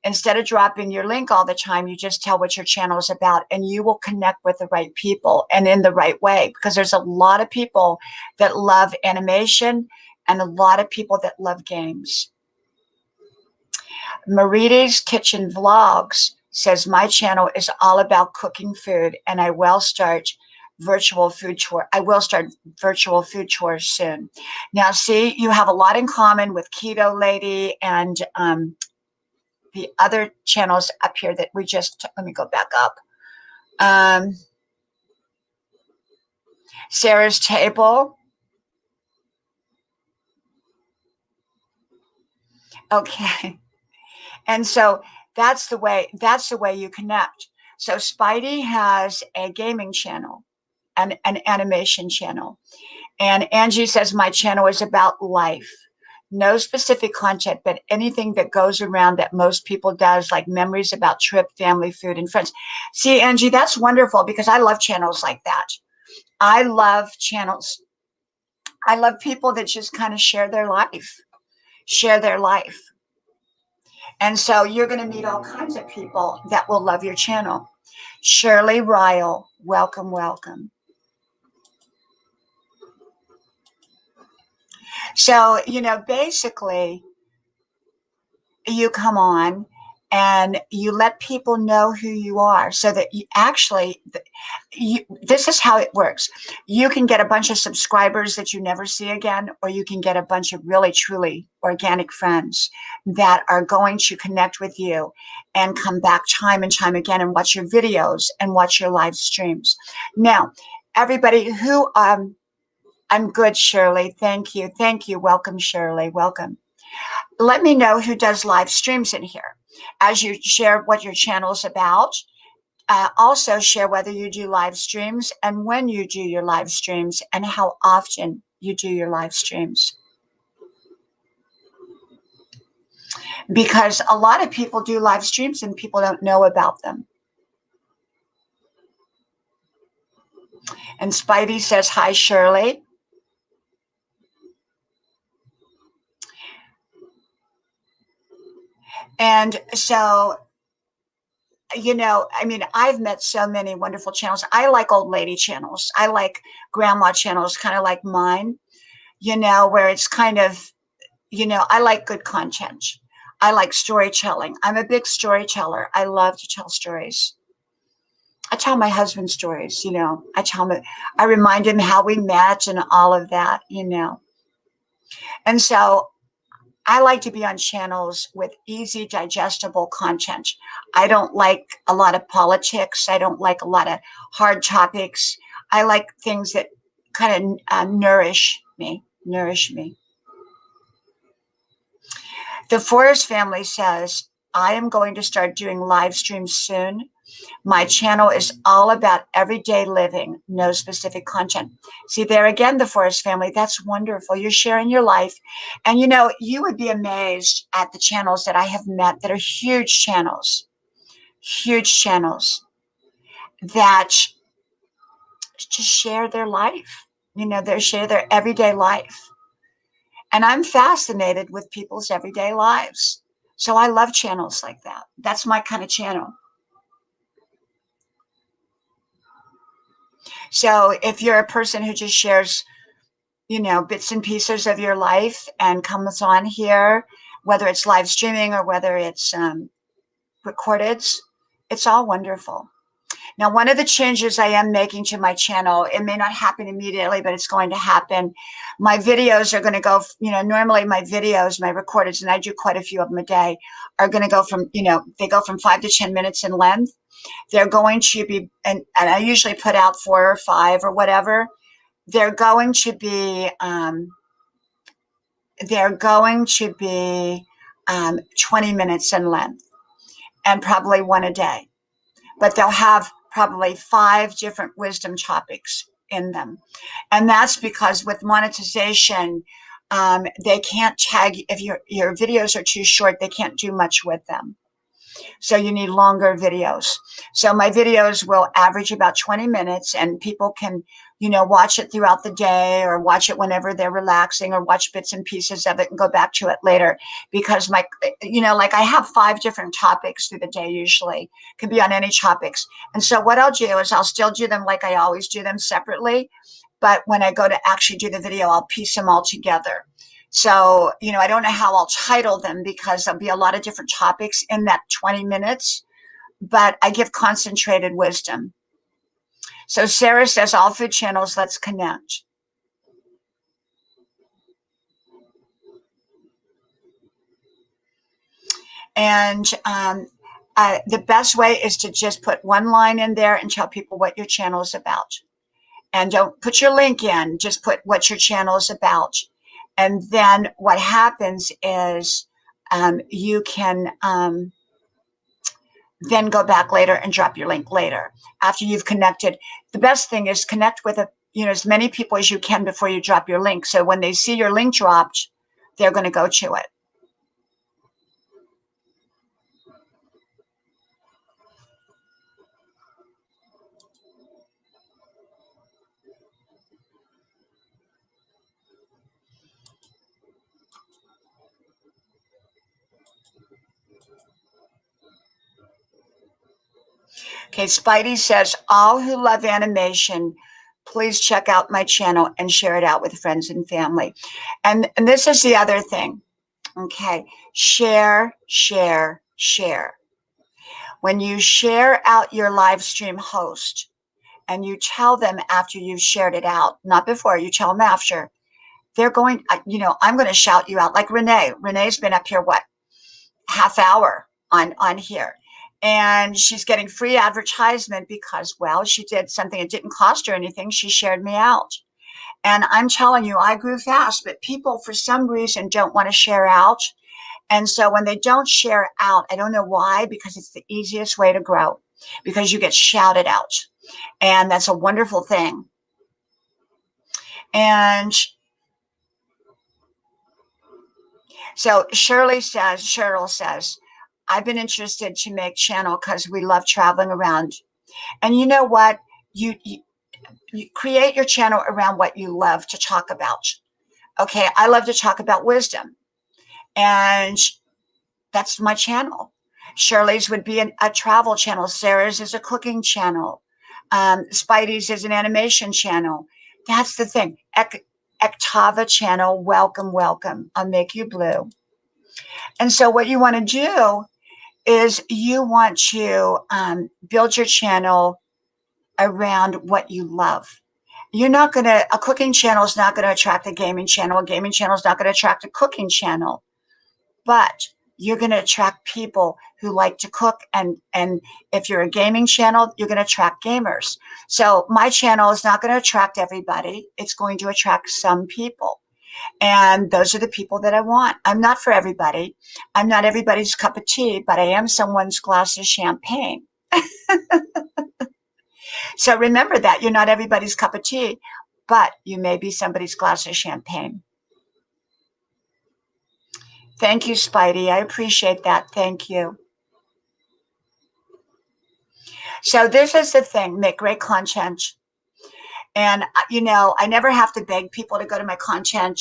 Instead of dropping your link all the time, you just tell what your channel is about and you will connect with the right people and in the right way, because there's a lot of people that love animation and a lot of people that love games. Marita's Kitchen Vlogs says, my channel is all about cooking food and I will start virtual food tour. I will start virtual food tours soon. Now, see, you have a lot in common with Keto Lady and the other channels up here that we just, let me go back up. Sarah's Table. Okay. And so that's the way you connect. So Spidey has a gaming channel, an animation channel. And Angie says, my channel is about life. No specific content, but anything that goes around that most people does, like memories about trip, family, food, and friends. See, Angie, that's wonderful because I love channels like that. I love channels. I love people that just kind of share their life. And so you're going to meet all kinds of people that will love your channel. Shirley Ryle, welcome, welcome. So, you know, basically, you come on and you let people know who you are so that you actually, this is how it works. You can get a bunch of subscribers that you never see again, or you can get a bunch of really, truly organic friends that are going to connect with you and come back time and time again and watch your videos and watch your live streams. Now, everybody who, I'm good, Shirley. Thank you. Thank you. Welcome, Shirley. Welcome. Let me know who does live streams in here as you share what your channel is about. Also share whether you do live streams and when you do your live streams and how often you do your live streams. Because a lot of people do live streams and people don't know about them. And Spidey says, hi, Shirley. And so, I mean, I've met so many wonderful channels. I like old lady channels. I like grandma channels, kind of like mine, where it's kind of, I like good content. I like storytelling. I'm a big storyteller. I love to tell stories. I tell my husband stories, I remind him how we met and all of that. And so I like to be on channels with easy, digestible content. I don't like a lot of politics. I don't like a lot of hard topics. I like things that kind of nourish me. Nourish me. The Forest family says, I am going to start doing live streams soon. My channel is all about everyday living, no specific content. See, there again, the Forest family, that's wonderful. You're sharing your life. And you would be amazed at the channels that I have met that are huge channels that just share their life. They share their everyday life. And I'm fascinated with people's everyday lives. So I love channels like that. That's my kind of channel. So if you're a person who just shares, bits and pieces of your life and comes on here, whether it's live streaming or whether it's recorded, it's all wonderful. Now, one of the changes I am making to my channel, it may not happen immediately, but it's going to happen. My videos are going to go, normally my videos, my recordeds, and I do quite a few of them a day, are going to go from, they go from 5 to 10 minutes in length. They're going to be, and I usually put out 4 or 5 or whatever. They're going to be, 20 minutes in length and probably one a day. But they'll have probably 5 different wisdom topics in them. And that's because with monetization, they can't tag, if your videos are too short, they can't do much with them. So you need longer videos. So my videos will average about 20 minutes and people can, watch it throughout the day or watch it whenever they're relaxing or watch bits and pieces of it and go back to it later. Because like I have 5 different topics through the day usually, could be on any topics. And so what I'll do is I'll still do them like I always do them separately. But when I go to actually do the video, I'll piece them all together. So, I don't know how I'll title them because there'll be a lot of different topics in that 20 minutes, but I give concentrated wisdom. So Sarah says, all food channels, let's connect. And the best way is to just put one line in there and tell people what your channel is about. And don't put your link in, just put what your channel is about. And then what happens is you can then go back later and drop your link later after you've connected. The best thing is connect with as many people as you can before you drop your link. So when they see your link dropped, they're going to go to it. Okay, Spidey says, all who love animation, please check out my channel and share it out with friends and family. And this is the other thing. Okay, share, share, share. When you share out your live stream host and you tell them after you've shared it out, not before, you tell them after, they're going, I'm going to shout you out like Renee. Renee's been up here, half hour on here. And she's getting free advertisement because, well, she did something that didn't cost her anything. She shared me out. And I'm telling you, I grew fast, but people for some reason don't want to share out. And so when they don't share out, I don't know why, because it's the easiest way to grow, because you get shouted out. And that's a wonderful thing. And so Cheryl says, I've been interested to make channel because we love traveling around. And you know what? You create your channel around what you love to talk about. Okay, I love to talk about wisdom. And That's my channel. Shirley's would be a travel channel. Sarah's is a cooking channel. Spidey's is an animation channel. That's the thing. Ectava channel, welcome, welcome. I'll make you blue. And so what you want to do is you want to build your channel around what you love. You're not going to, a cooking channel is not going to attract a gaming channel. A gaming channel is not going to attract a cooking channel. But you're going to attract people who like to cook. And if you're a gaming channel, you're going to attract gamers. So my channel is not going to attract everybody. It's going to attract some people. And those are the people that I want. I'm not for everybody. I'm not everybody's cup of tea, but I am someone's glass of champagne. So remember that you're not everybody's cup of tea, but you may be somebody's glass of champagne. Thank you, Spidey. I appreciate that. Thank you. So this is the thing, make great content. And, I never have to beg people to go to my content.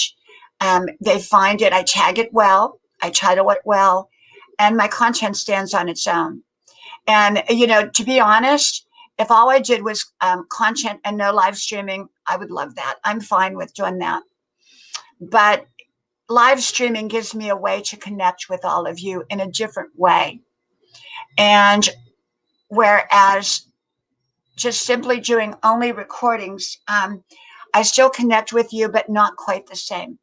They find it. I tag it well. I title it well. And my content stands on its own. And, to be honest, if all I did was content and no live streaming, I would love that. I'm fine with doing that. But live streaming gives me a way to connect with all of you in a different way. And whereas just simply doing only recordings, I still connect with you, but not quite the same.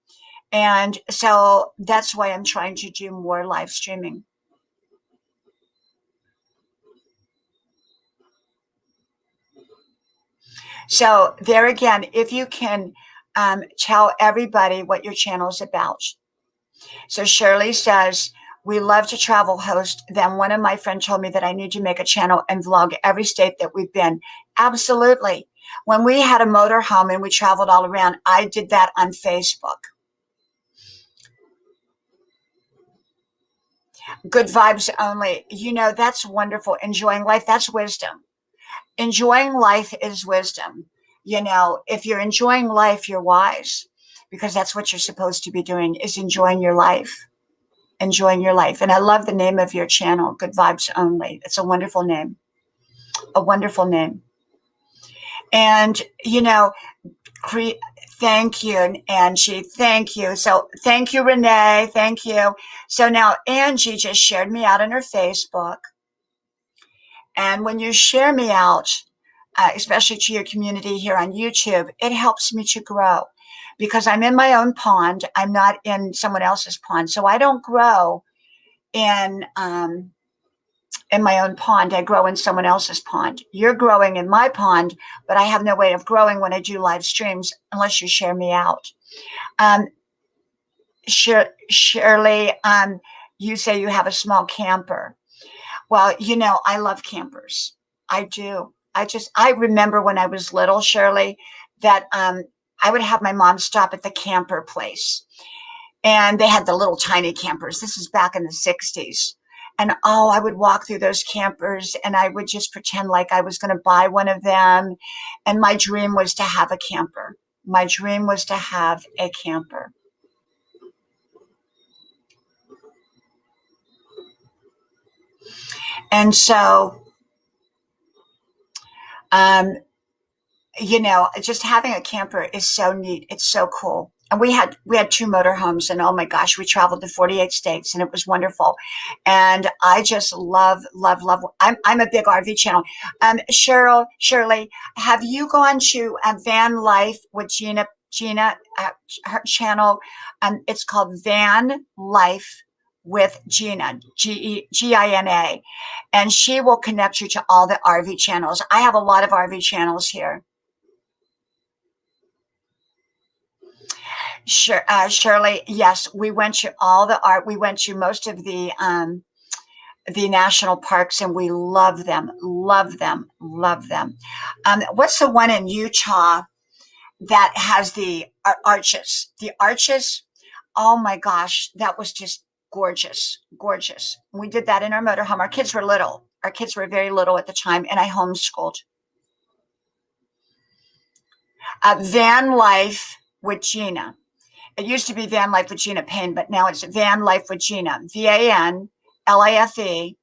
And so that's why I'm trying to do more live streaming. So there again, if you can tell everybody what your channel is about. So Shirley says, we love to travel host. Then one of my friends told me that I need to make a channel and vlog every state that we've been. Absolutely. When we had a motorhome and we traveled all around, I did that on Facebook. Good vibes only. That's wonderful. Enjoying life, that's wisdom. Enjoying life is wisdom. If you're enjoying life, you're wise, because that's what you're supposed to be doing, is enjoying your life. Enjoying your life. And I love the name of your channel, Good Vibes Only. It's a wonderful name. A wonderful name. And, thank you, Angie. Thank you. So thank you, Renee. Thank you. So now Angie just shared me out on her Facebook. And when you share me out, especially to your community here on YouTube, it helps me to grow, because I'm in my own pond. I'm not in someone else's pond. So I don't grow in my own pond. I grow in someone else's pond. You're growing in my pond, but I have no way of growing when I do live streams unless you share me out. Shirley, you say you have a small camper. Well, I love campers. I do. I remember when I was little, Shirley, that I would have my mom stop at the camper place. And they had the little tiny campers. This is back in the 60s. And I would walk through those campers and I would just pretend like I was going to buy one of them. And my dream was to have a camper. My dream was to have a camper. And so, just having a camper is so neat. It's so cool. And we had 2 motorhomes, and oh my gosh, we traveled to 48 states, and it was wonderful. And I just love. I'm a big RV channel. Shirley, have you gone to Van Life with Gina? Her channel, it's called Van Life with Gina, Gina, and she will connect you to all the RV channels. I have a lot of RV channels here. Sure, Shirley, yes, we went to we went to most of the national parks, and we love them. What's the one in Utah that has the arches? The arches, oh my gosh, that was just gorgeous. We did that in our motorhome. Our kids were little. Our kids were very little at the time, and I homeschooled. Van Life with Gina. It used to be Van Life with Gina Payne, but now it's Van Life with Gina. VAN LIFEWITHGINA.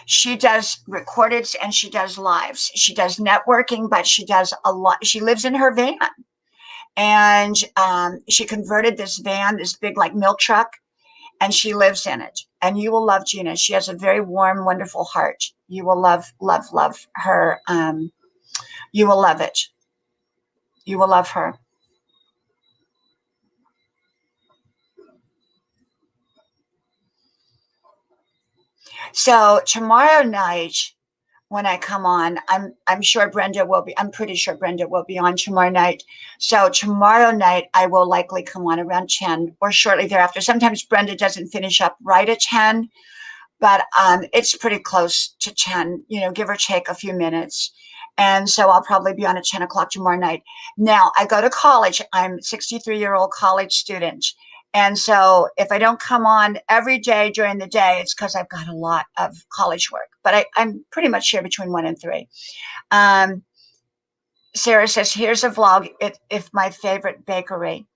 She does recordeds and she does lives. She does networking, but she does a lot. She lives in her van, and she converted this van, this big like milk truck, and she lives in it. And you will love Gina. She has a very warm, wonderful heart. You will love, love, love her. You will love it. You will love her. So tomorrow night, when I come on, I'm sure Brenda will be. I'm pretty sure Brenda will be on tomorrow night. So tomorrow night I will likely come on around 10 or shortly thereafter. Sometimes Brenda doesn't finish up right at 10, but it's pretty close to 10, give or take a few minutes. And so I'll probably be on at 10 o'clock tomorrow night. Now, I go to college. I'm a 63-year-old college student. And so if I don't come on every day during the day, it's because I've got a lot of college work. But I'm pretty much here between 1 and 3. Sarah says, here's a vlog, if my favorite bakery.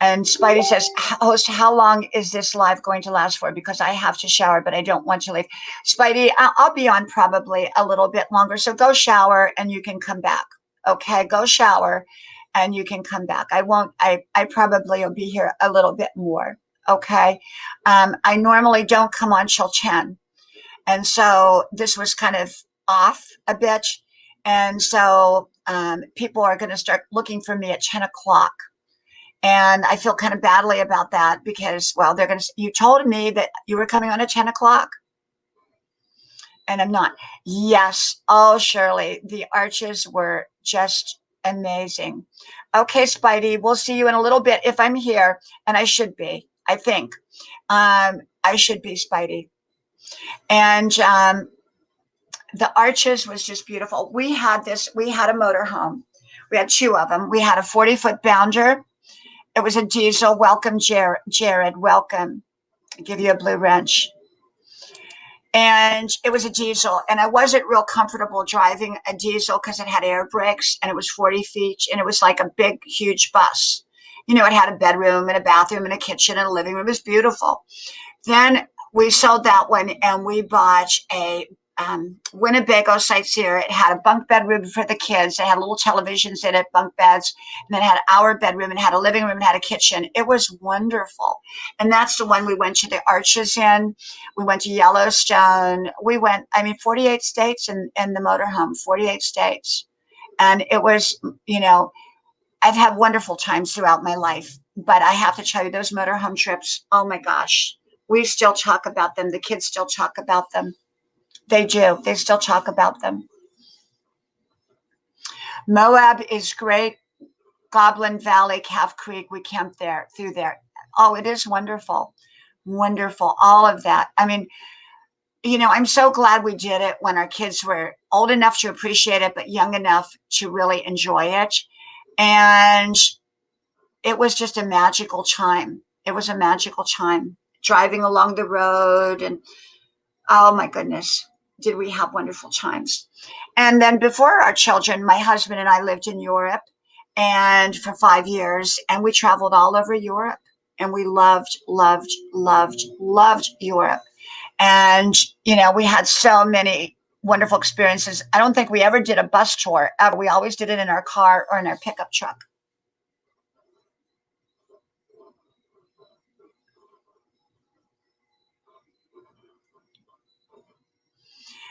And Spidey says, host, how long is this live going to last for? Because I have to shower, but I don't want to leave. Spidey, I'll be on probably a little bit longer. So go shower and you can come back. Okay, go shower and you can come back. I probably will be here a little bit more. Okay. I normally don't come on till 10. And so this was kind of off a bit. And so people are going to start looking for me at 10 o'clock. And I feel kind of badly about that because, well, you told me that you were coming on at 10 o'clock and I'm not. Yes. Oh, Shirley, the arches were just amazing. Okay, Spidey, we'll see you in a little bit if I'm here, and I should be, I think. I should be, Spidey. And the arches was just beautiful. We had a motorhome. We had 2 of them. We had a 40-foot bounder. It was a diesel. Welcome, Jared. Welcome. I'll give you a blue wrench. And it was a diesel. And I wasn't real comfortable driving a diesel because it had air brakes and it was 40 feet. And it was like a big, huge bus. It had a bedroom and a bathroom and a kitchen and a living room. It was beautiful. Then we sold that one and we bought a Winnebago Sightseer. It had a bunk bedroom for the kids. It had little televisions in it, bunk beds, and then it had our bedroom and had a living room and had a kitchen. It was wonderful. And that's the one we went to the Arches in. We went to Yellowstone. 48 states in the motorhome, 48 states. And it was, I've had wonderful times throughout my life, but I have to tell you, those motorhome trips, oh my gosh, we still talk about them. The kids still talk about them. They do. They still talk about them. Moab is great. Goblin Valley, Calf Creek, we camped through there. Oh, it is wonderful. Wonderful. All of that. I mean, I'm so glad we did it when our kids were old enough to appreciate it, but young enough to really enjoy it. And it was just a magical time. It was a magical time driving along the road. And oh my goodness, did we have wonderful times. And then before our children, my husband and I lived in Europe and for 5 years, and we traveled all over Europe, and we loved, loved, loved, loved Europe. And, we had so many wonderful experiences. I don't think we ever did a bus tour ever. We always did it in our car or in our pickup truck.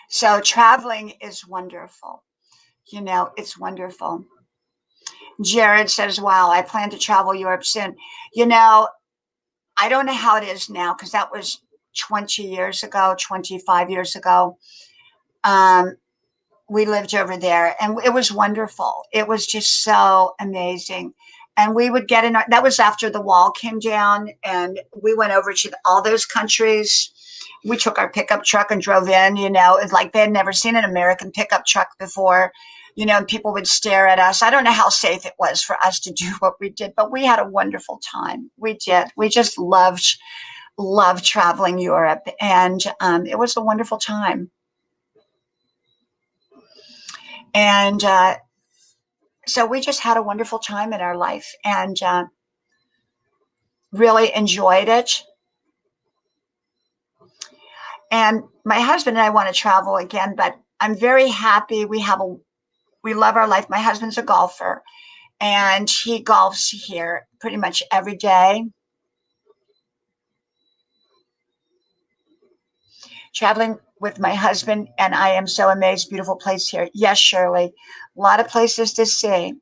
So traveling is wonderful. It's wonderful. Jared says, wow, I plan to travel Europe soon. I don't know how it is now because that was 20 years ago, 25 years ago. We lived over there and it was wonderful. It was just so amazing. And we would get that was after the wall came down and we went over to all those countries. We took our pickup truck and drove in, it's like they had never seen an American pickup truck before, and people would stare at us. I don't know how safe it was for us to do what we did, but we had a wonderful time. We did. We just loved traveling Europe, and it was a wonderful time. And so we just had a wonderful time in our life. And really enjoyed it. And my husband and I want to travel again, but I'm very happy. We love our life. My husband's a golfer and he golfs here pretty much every day. Traveling with my husband, and I am so amazed. Beautiful place here. Yes, Shirley. A lot of places to see.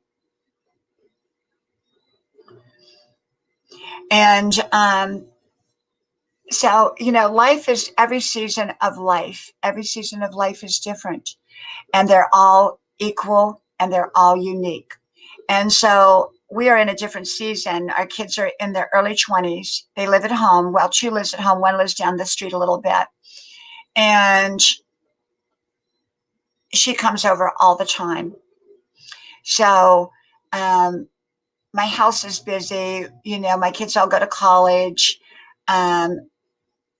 And so, life is every season of life is different, and they're all equal and they're all unique. And so we are in a different season. Our kids are in their early 20s. They live at home. Well, two lives at home, one lives down the street a little bit. And she comes over all the time. So my house is busy. My kids all go to college. Um,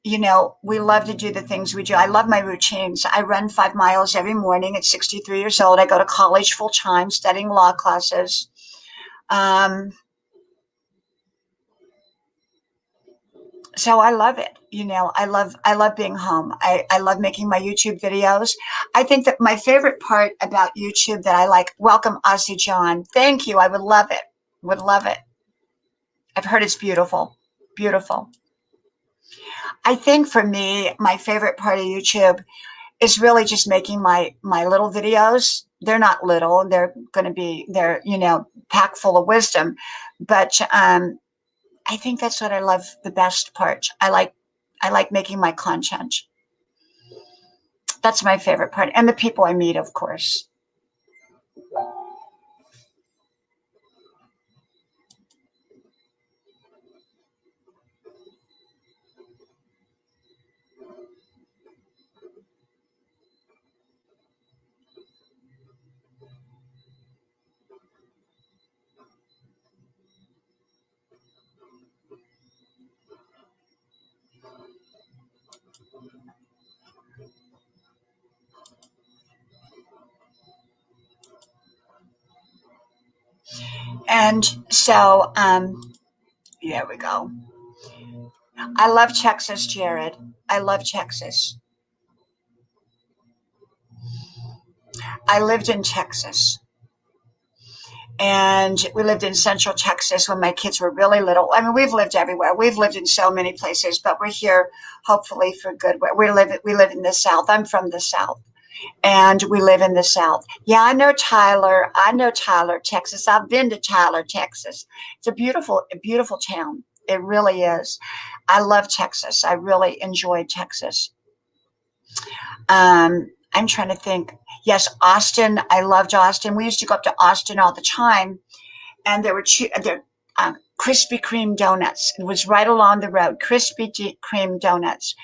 we love to do the things we do. I love my routines. I run 5 miles every morning at 63 years old. I go to college full time, studying law classes. Um, so I love it. I love being home. I love making my YouTube videos. I think that my favorite part about YouTube that I like, welcome Aussie John. Thank you. I would love it. Would love it. I've heard it's beautiful. Beautiful. I think for me, my favorite part of YouTube is really just making my little videos. They're not little. They're packed full of wisdom. But I think that's what I love the best part. I like making my content. That's my favorite part. And the people I meet, of course. And so, here we go. I love Texas, Jared. I love Texas. I lived in Texas. And we lived in Central Texas when my kids were really little. I mean, we've lived everywhere. We've lived in so many places, but we're here hopefully for good. We live in the South. I'm from the South, and we live in the South. Yeah, I know Tyler. I know Tyler, Texas. I've been to Tyler, Texas. It's a beautiful town. It really is. I love Texas. I really enjoy Texas. I'm trying to think. Yes, Austin. I loved Austin. We used to go up to Austin all the time, and there Krispy Kreme donuts. It was right along the road, Kreme donuts,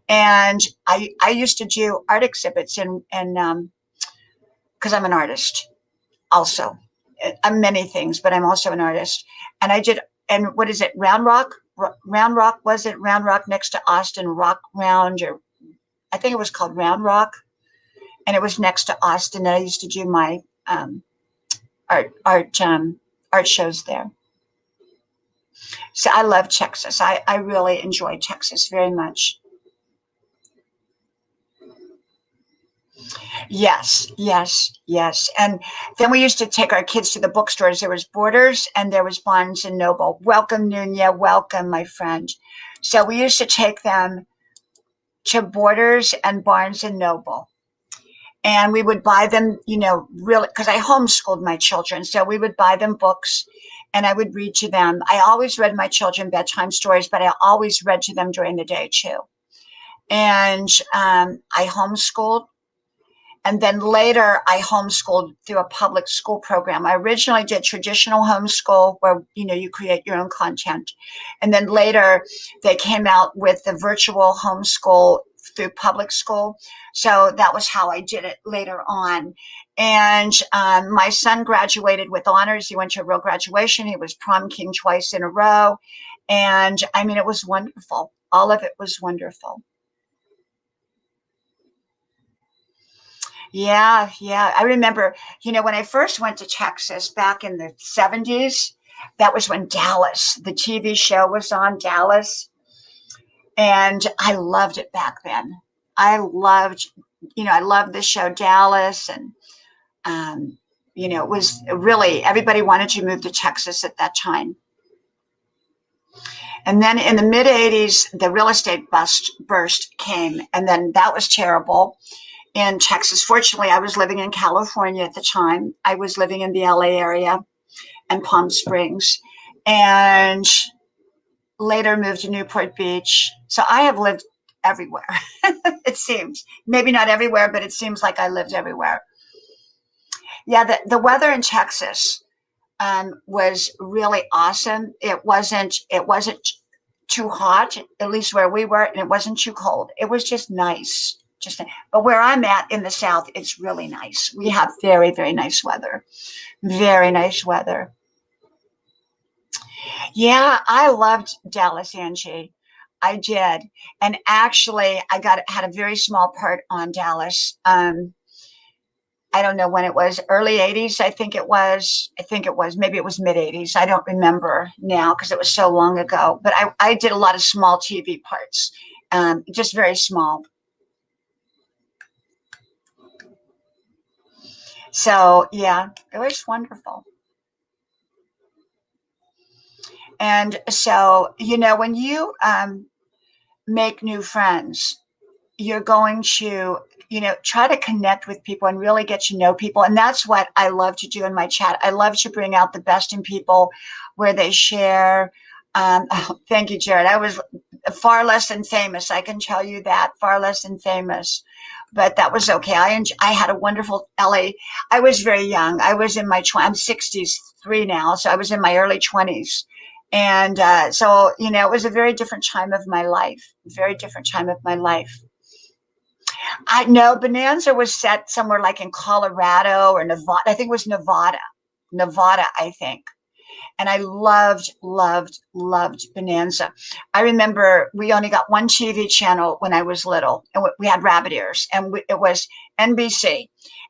and I used to do art exhibits and because I'm an artist also. I'm many things, but I'm also an artist, and I did. And what is it? Round Rock. Round Rock, was it Round Rock next to Austin Rock Round, or I think it was called Round Rock, and it was next to Austin. And I used to do my art shows there. So I love Texas. I really enjoy Texas very much. Yes, yes, yes. And then we used to take our kids to the bookstores. There was Borders and there was Barnes and Noble. Welcome, Nunya. Welcome, my friend. So we used to take them to Borders and Barnes and Noble. And we would buy them, really, because I homeschooled my children. So we would buy them books and I would read to them. I always read my children bedtime stories, but I always read to them during the day too. And I homeschooled. And then later, I homeschooled through a public school program. I originally did traditional homeschool where, you create your own content. And then later, they came out with the virtual homeschool through public school. So that was how I did it later on. And my son graduated with honors. He went to a real graduation. He was prom king twice in a row. And I mean, it was wonderful. All of it was wonderful. Yeah, yeah. I remember, when I first went to Texas back in the 70s, That was when Dallas, the TV show was on, Dallas. And I loved it back then. I loved, I loved the show Dallas. And, it was really, everybody wanted to move to Texas at that time. And then in the mid 80s, the real estate burst came. And then that was terrible in Texas. Fortunately, I was living in California at the time. I was living in the LA area and Palm Springs. And later moved to Newport Beach. So I have lived everywhere. It seems. Maybe not everywhere, but it seems like I lived everywhere. Yeah, the weather in Texas was really awesome. It wasn't too hot, at least where we were, and it wasn't too cold. It was just nice. But where I'm at in the South, it's really nice. We have very, very nice weather. Very nice weather. Yeah, I loved Dallas, Angie. I did. And actually, had a very small part on Dallas. I don't know when it was, early 80s, I think it was. Maybe it was mid 80s. I don't remember now because it was so long ago. But I did a lot of small TV parts, just very small. So, yeah, it was wonderful. And so, when you make new friends, you're going to, try to connect with people and really get to know people. And that's what I love to do in my chat. I love to bring out the best in people where they share. Oh, thank you, Jared. I was far less than famous. I can tell you that, far less than famous. But that was okay. I had a wonderful LA. I was very young. I was in my I'm 63 now, so I was in my early 20s. And so, it was a very different time of my life, very different time of my life. I know Bonanza was set somewhere like in Colorado or Nevada. I think it was Nevada, I think. And I loved, loved, loved Bonanza. I remember we only got one TV channel when I was little, and we had rabbit ears, and it was NBC.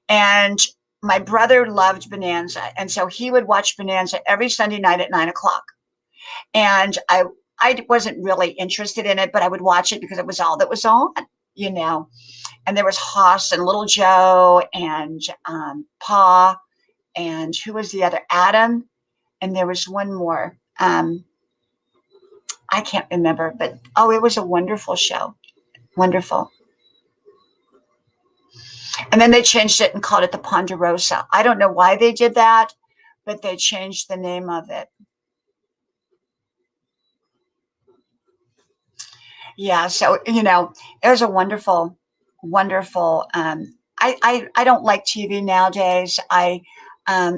And my brother loved Bonanza, and so he would watch Bonanza every Sunday night at 9 o'clock. And I wasn't really interested in it, but I would watch it because it was all that was on, you know. And there was Hoss and Little Joe and Pa, and who was the other? Adam. And there was one more. I can't remember, but it was a wonderful show. Wonderful. And then they changed it and called it the Ponderosa. I don't know why they did that, but they changed the name of it. Yeah, so it was a wonderful, wonderful. I don't like TV nowadays. I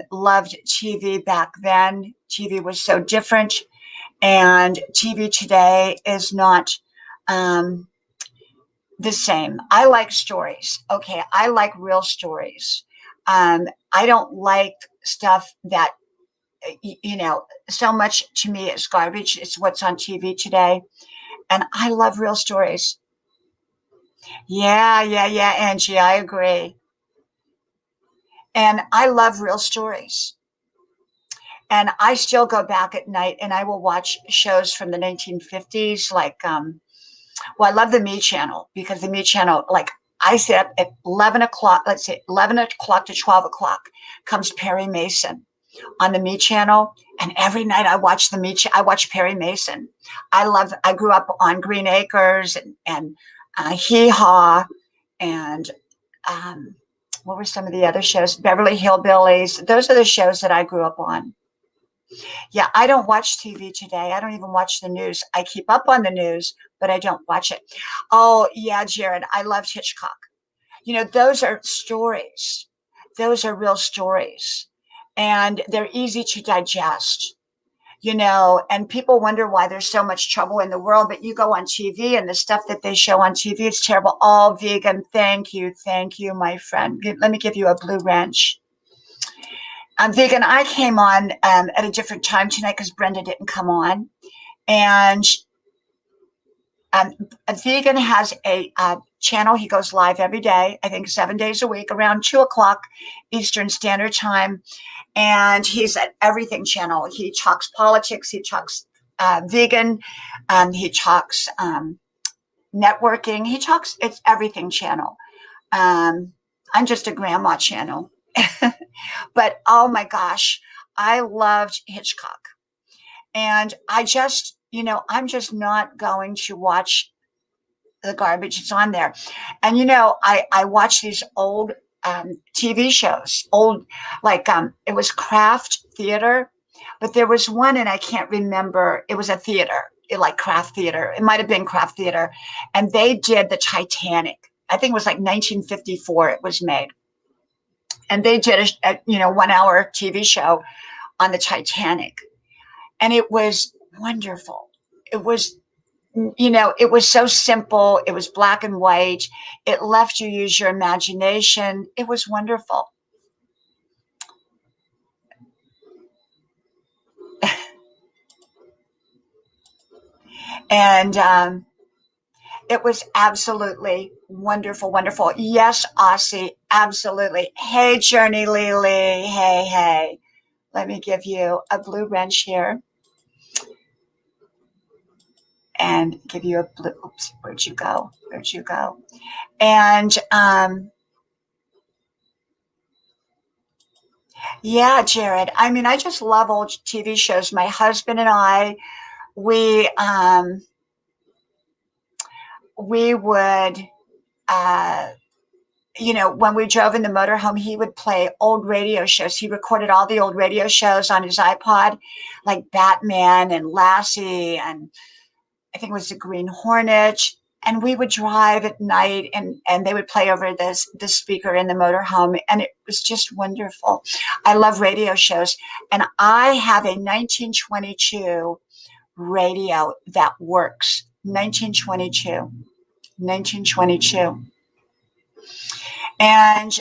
loved TV back then. TV was so different, and TV today is not the same. I like stories. Okay, I like real stories. I don't like stuff that so much to me is garbage. It's what's on TV today. And I love real stories. Yeah, yeah, yeah, Angie, I agree. And I love real stories. And I still go back at night and I will watch shows from the 1950s, like, I love the Me Channel because the Me Channel, like, I sit up at 11 o'clock, let's say 11 o'clock to 12 o'clock comes Perry Mason on the Me Channel, and every night I watch I watch Perry Mason. I grew up on Green Acres and Hee Haw, and what were some of the other shows? Beverly Hillbillies. Those are the shows that I grew up on. Yeah, I don't watch TV today. I don't even watch the news. I keep up on the news, but I don't watch it. Oh, yeah, Jared, I loved Hitchcock. Those are stories. Those are real stories. And they're easy to digest, and people wonder why there's so much trouble in the world. But you go on TV and the stuff that they show on TV, it's terrible. All vegan. Thank you, my friend. Let me give you a blue wrench. I'm vegan. I came on at a different time tonight because Brenda didn't come on. And a vegan has channel. He goes live every day, I think 7 days a week, around 2 o'clock Eastern Standard Time. And he's at Everything Channel. He talks politics. He talks vegan. He talks networking. He talks, it's Everything Channel. I'm just a grandma channel. But oh my gosh, I loved Hitchcock. And I just, I'm just not going to watch the garbage that's on there. And, I watch these old TV shows, it was craft theater, but there was one, and I can't remember, it was a theater, like craft theater. It might have been craft theater. And they did the Titanic. I think it was like 1954 it was made. And they did a 1 hour TV show on the Titanic. And it was wonderful. It was, it was so simple. It was black and white. It left you use your imagination. It was wonderful. And it was absolutely wonderful, wonderful. Yes, Aussie, absolutely. Hey, Journey Lily. Hey. Let me give you a blue wrench here. And give you a blue, oops, where'd you go? And yeah, Jared, I mean, I just love old TV shows. My husband and I, we would, when we drove in the motorhome, he would play old radio shows. He recorded all the old radio shows on his iPod, like Batman and Lassie, and I think it was the Green Hornet. And we would drive at night, and they would play over the speaker in the motorhome, and it was just wonderful. I love radio shows, and I have a 1922 radio that works. 1922. And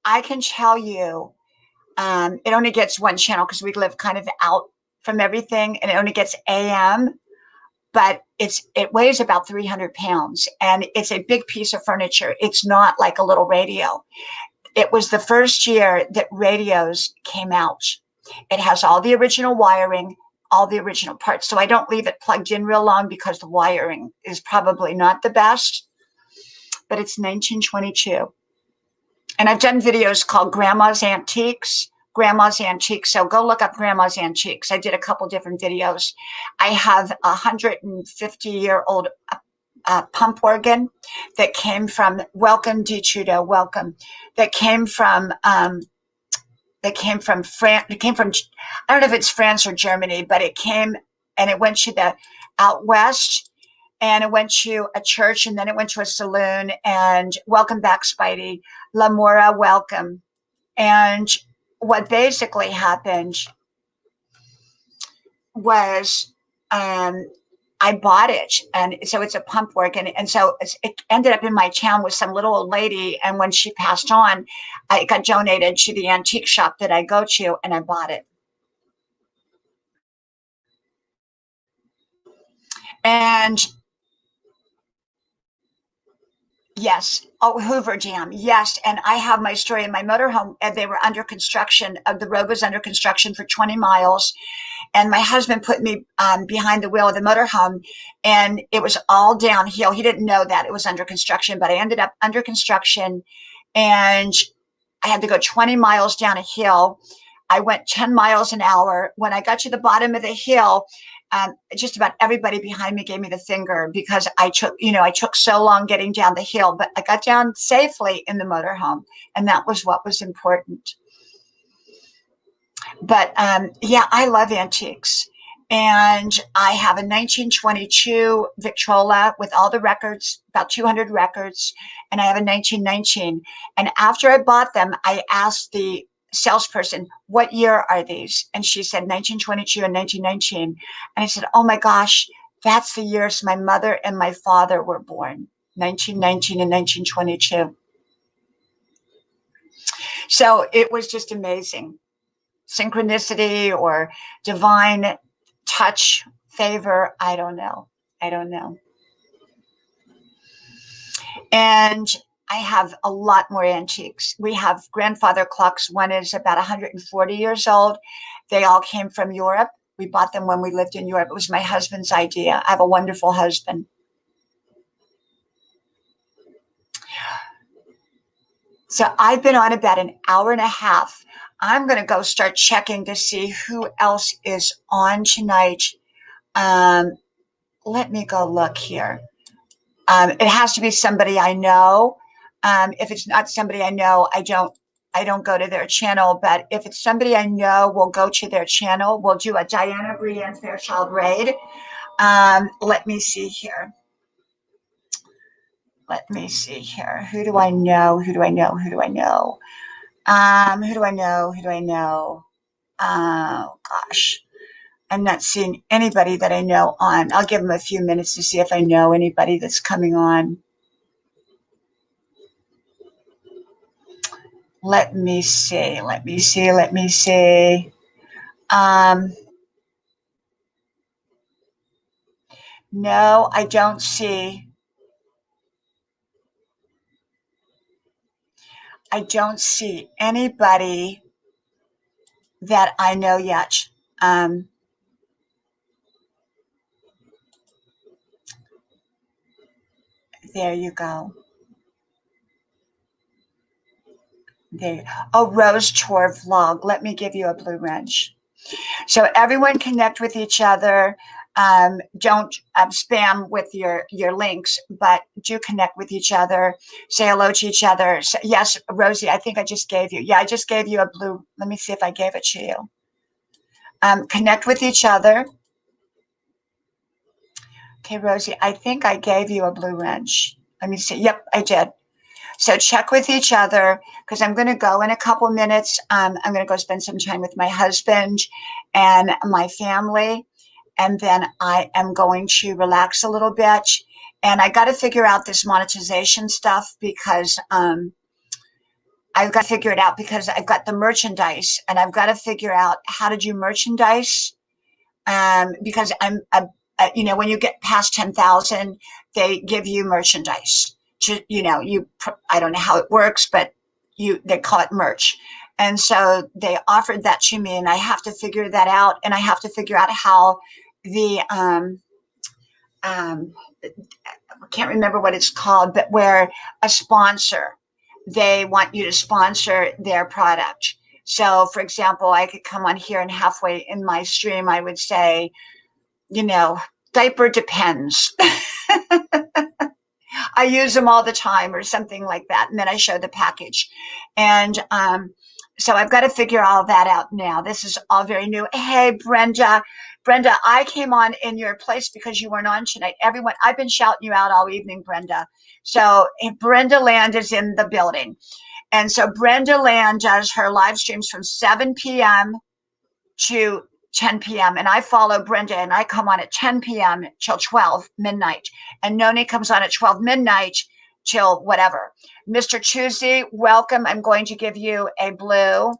I can tell you, it only gets one channel because we live kind of out from everything, and it only gets AM. But it weighs about 300 pounds, and it's a big piece of furniture. It's not like a little radio. It was the first year that radios came out. It has all the original wiring, all the original parts. So I don't leave it plugged in real long because the wiring is probably not the best, but it's 1922. And I've done videos called Grandma's Antiques. So go look up Grandma's Antiques. I did a couple different videos. I have a 150-year-old pump organ that came from, welcome Di Chudo, welcome, that came from France. I don't know if it's France or Germany, but it came and it went to the out west, and it went to a church, and then it went to a saloon. And welcome back, Spidey. La Mora, welcome. And what basically happened was I bought it, and so it's a pump organ, and so it ended up in my town with some little old lady, and when she passed on, it got donated to the antique shop that I go to, and I bought it. And yes. Oh, Hoover Dam. Yes. And I have my story in my motorhome. And they were under construction. The road was under construction for 20 miles. And my husband put me behind the wheel of the motorhome, and it was all downhill. He didn't know that it was under construction, but I ended up under construction, and I had to go 20 miles down a hill. I went 10 miles an hour. When I got to the bottom of the hill, just about everybody behind me gave me the finger because I took so long getting down the hill, but I got down safely in the motorhome, and that was what was important. But yeah, I love antiques. And I have a 1922 Victrola with all the records, about 200 records, and I have a 1919. And after I bought them, I asked the salesperson, what year are these? And she said 1922 and 1919. And I said, oh my gosh, that's the years my mother and my father were born, 1919 and 1922. So it was just amazing. Synchronicity or divine touch, favor, I don't know. And I have a lot more antiques. We have grandfather clocks. One is about 140 years old. They all came from Europe. We bought them when we lived in Europe. It was my husband's idea. I have a wonderful husband. So I've been on about an hour and a half. I'm going to go start checking to see who else is on tonight. Um, Let me go look here. It has to be somebody I know. If it's not somebody I know, I don't go to their channel. But if it's somebody I know, we'll go to their channel. We'll do a Diana Brienne Fairchild raid. Let me see here. Let me see here. Who do I know? Who do I know? Who do I know? Who do I know? Who do I know? Oh gosh. I'm not seeing anybody that I know on. I'll give them a few minutes to see if I know anybody that's coming on. Let me see. Let me see. Let me see. No, I don't see. I don't see anybody that I know yet. Um, there you go. There. Oh, Rose Tour vlog. Let me give you a blue wrench. So everyone connect with each other. Don't spam with your links, but do connect with each other. Say hello to each other. So, yes, Rosie, I think I just gave you. Yeah, I just gave you a blue. Let me see if I gave it to you. Connect with each other. Okay, Rosie, I think I gave you a blue wrench. Let me see. Yep, I did. So check with each other because I'm going to go in a couple minutes. I'm going to go spend some time with my husband and my family. And then I am going to relax a little bit. And I got to figure out this monetization stuff because I've got to figure it out because I've got the merchandise and I've got to figure out how to do merchandise because when you get past 10,000, they give you merchandise. I don't know how it works, but they call it merch. And so they offered that to me, and I have to figure that out, and I have to figure out how the I can't remember what it's called, but where a sponsor, they want you to sponsor their product. So, for example, I could come on here and halfway in my stream, I would say, diaper depends. I use them all the time or something like that. And then I show the package. And so I've got to figure all that out now. This is all very new. Hey, Brenda. Brenda, I came on in your place because you weren't on tonight. Everyone, I've been shouting you out all evening, Brenda. So Brenda Land is in the building. And so Brenda Land does her live streams from 7 p.m. to 10 p.m. And I follow Brenda and I come on at 10 p.m. till 12 midnight. And Noni comes on at 12 midnight till whatever. Mr. Tuesday, welcome. I'm going to give you a blue.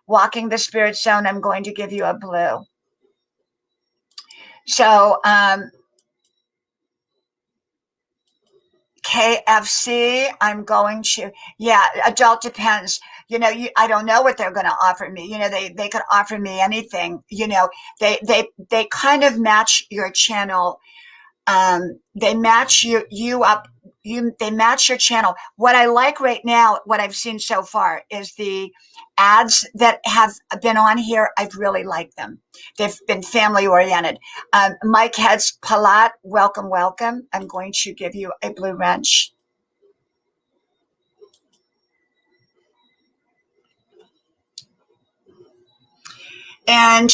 Walking the Spirit Zone, I'm going to give you a blue. So, KFC, I'm going to, yeah, adult depends. I don't know what they're going to offer me. They could offer me anything. They kind of match your channel. They match you up. They match your channel. What I like right now, what I've seen so far, is the ads that have been on here. I've really liked them. They've been family oriented. Mike Heads Palat, welcome, welcome. I'm going to give you a blue wrench. And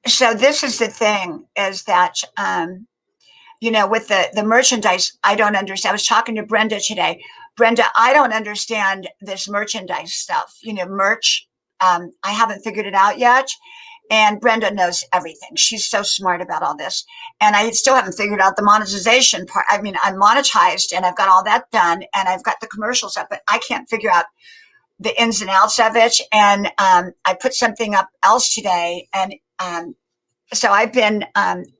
so this is the thing, is that with the merchandise, I don't understand. I was talking to Brenda today. Brenda, I don't understand this merchandise stuff. Merch. I haven't figured it out yet. And Brenda knows everything. She's so smart about all this. And I still haven't figured out the monetization part. I mean, I'm monetized and I've got all that done and I've got the commercials up, but I can't figure out the ins and outs of it. And I put something up else today. And so I've been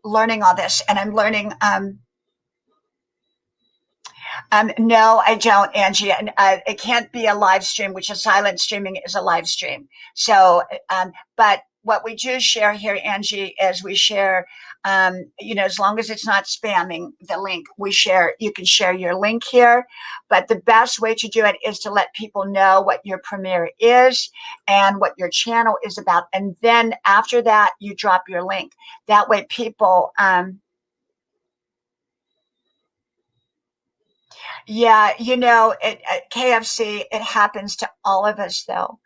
learning all this, and I'm learning No, I don't, Angie. And it can't be a live stream, which is silent streaming is a live stream. So, but what we do share here, Angie, is we share, as long as it's not spamming the link, we share, you can share your link here. But the best way to do it is to let people know what your premiere is and what your channel is about. And then after that, you drop your link. That way people, yeah, at KFC, it happens to all of us, though.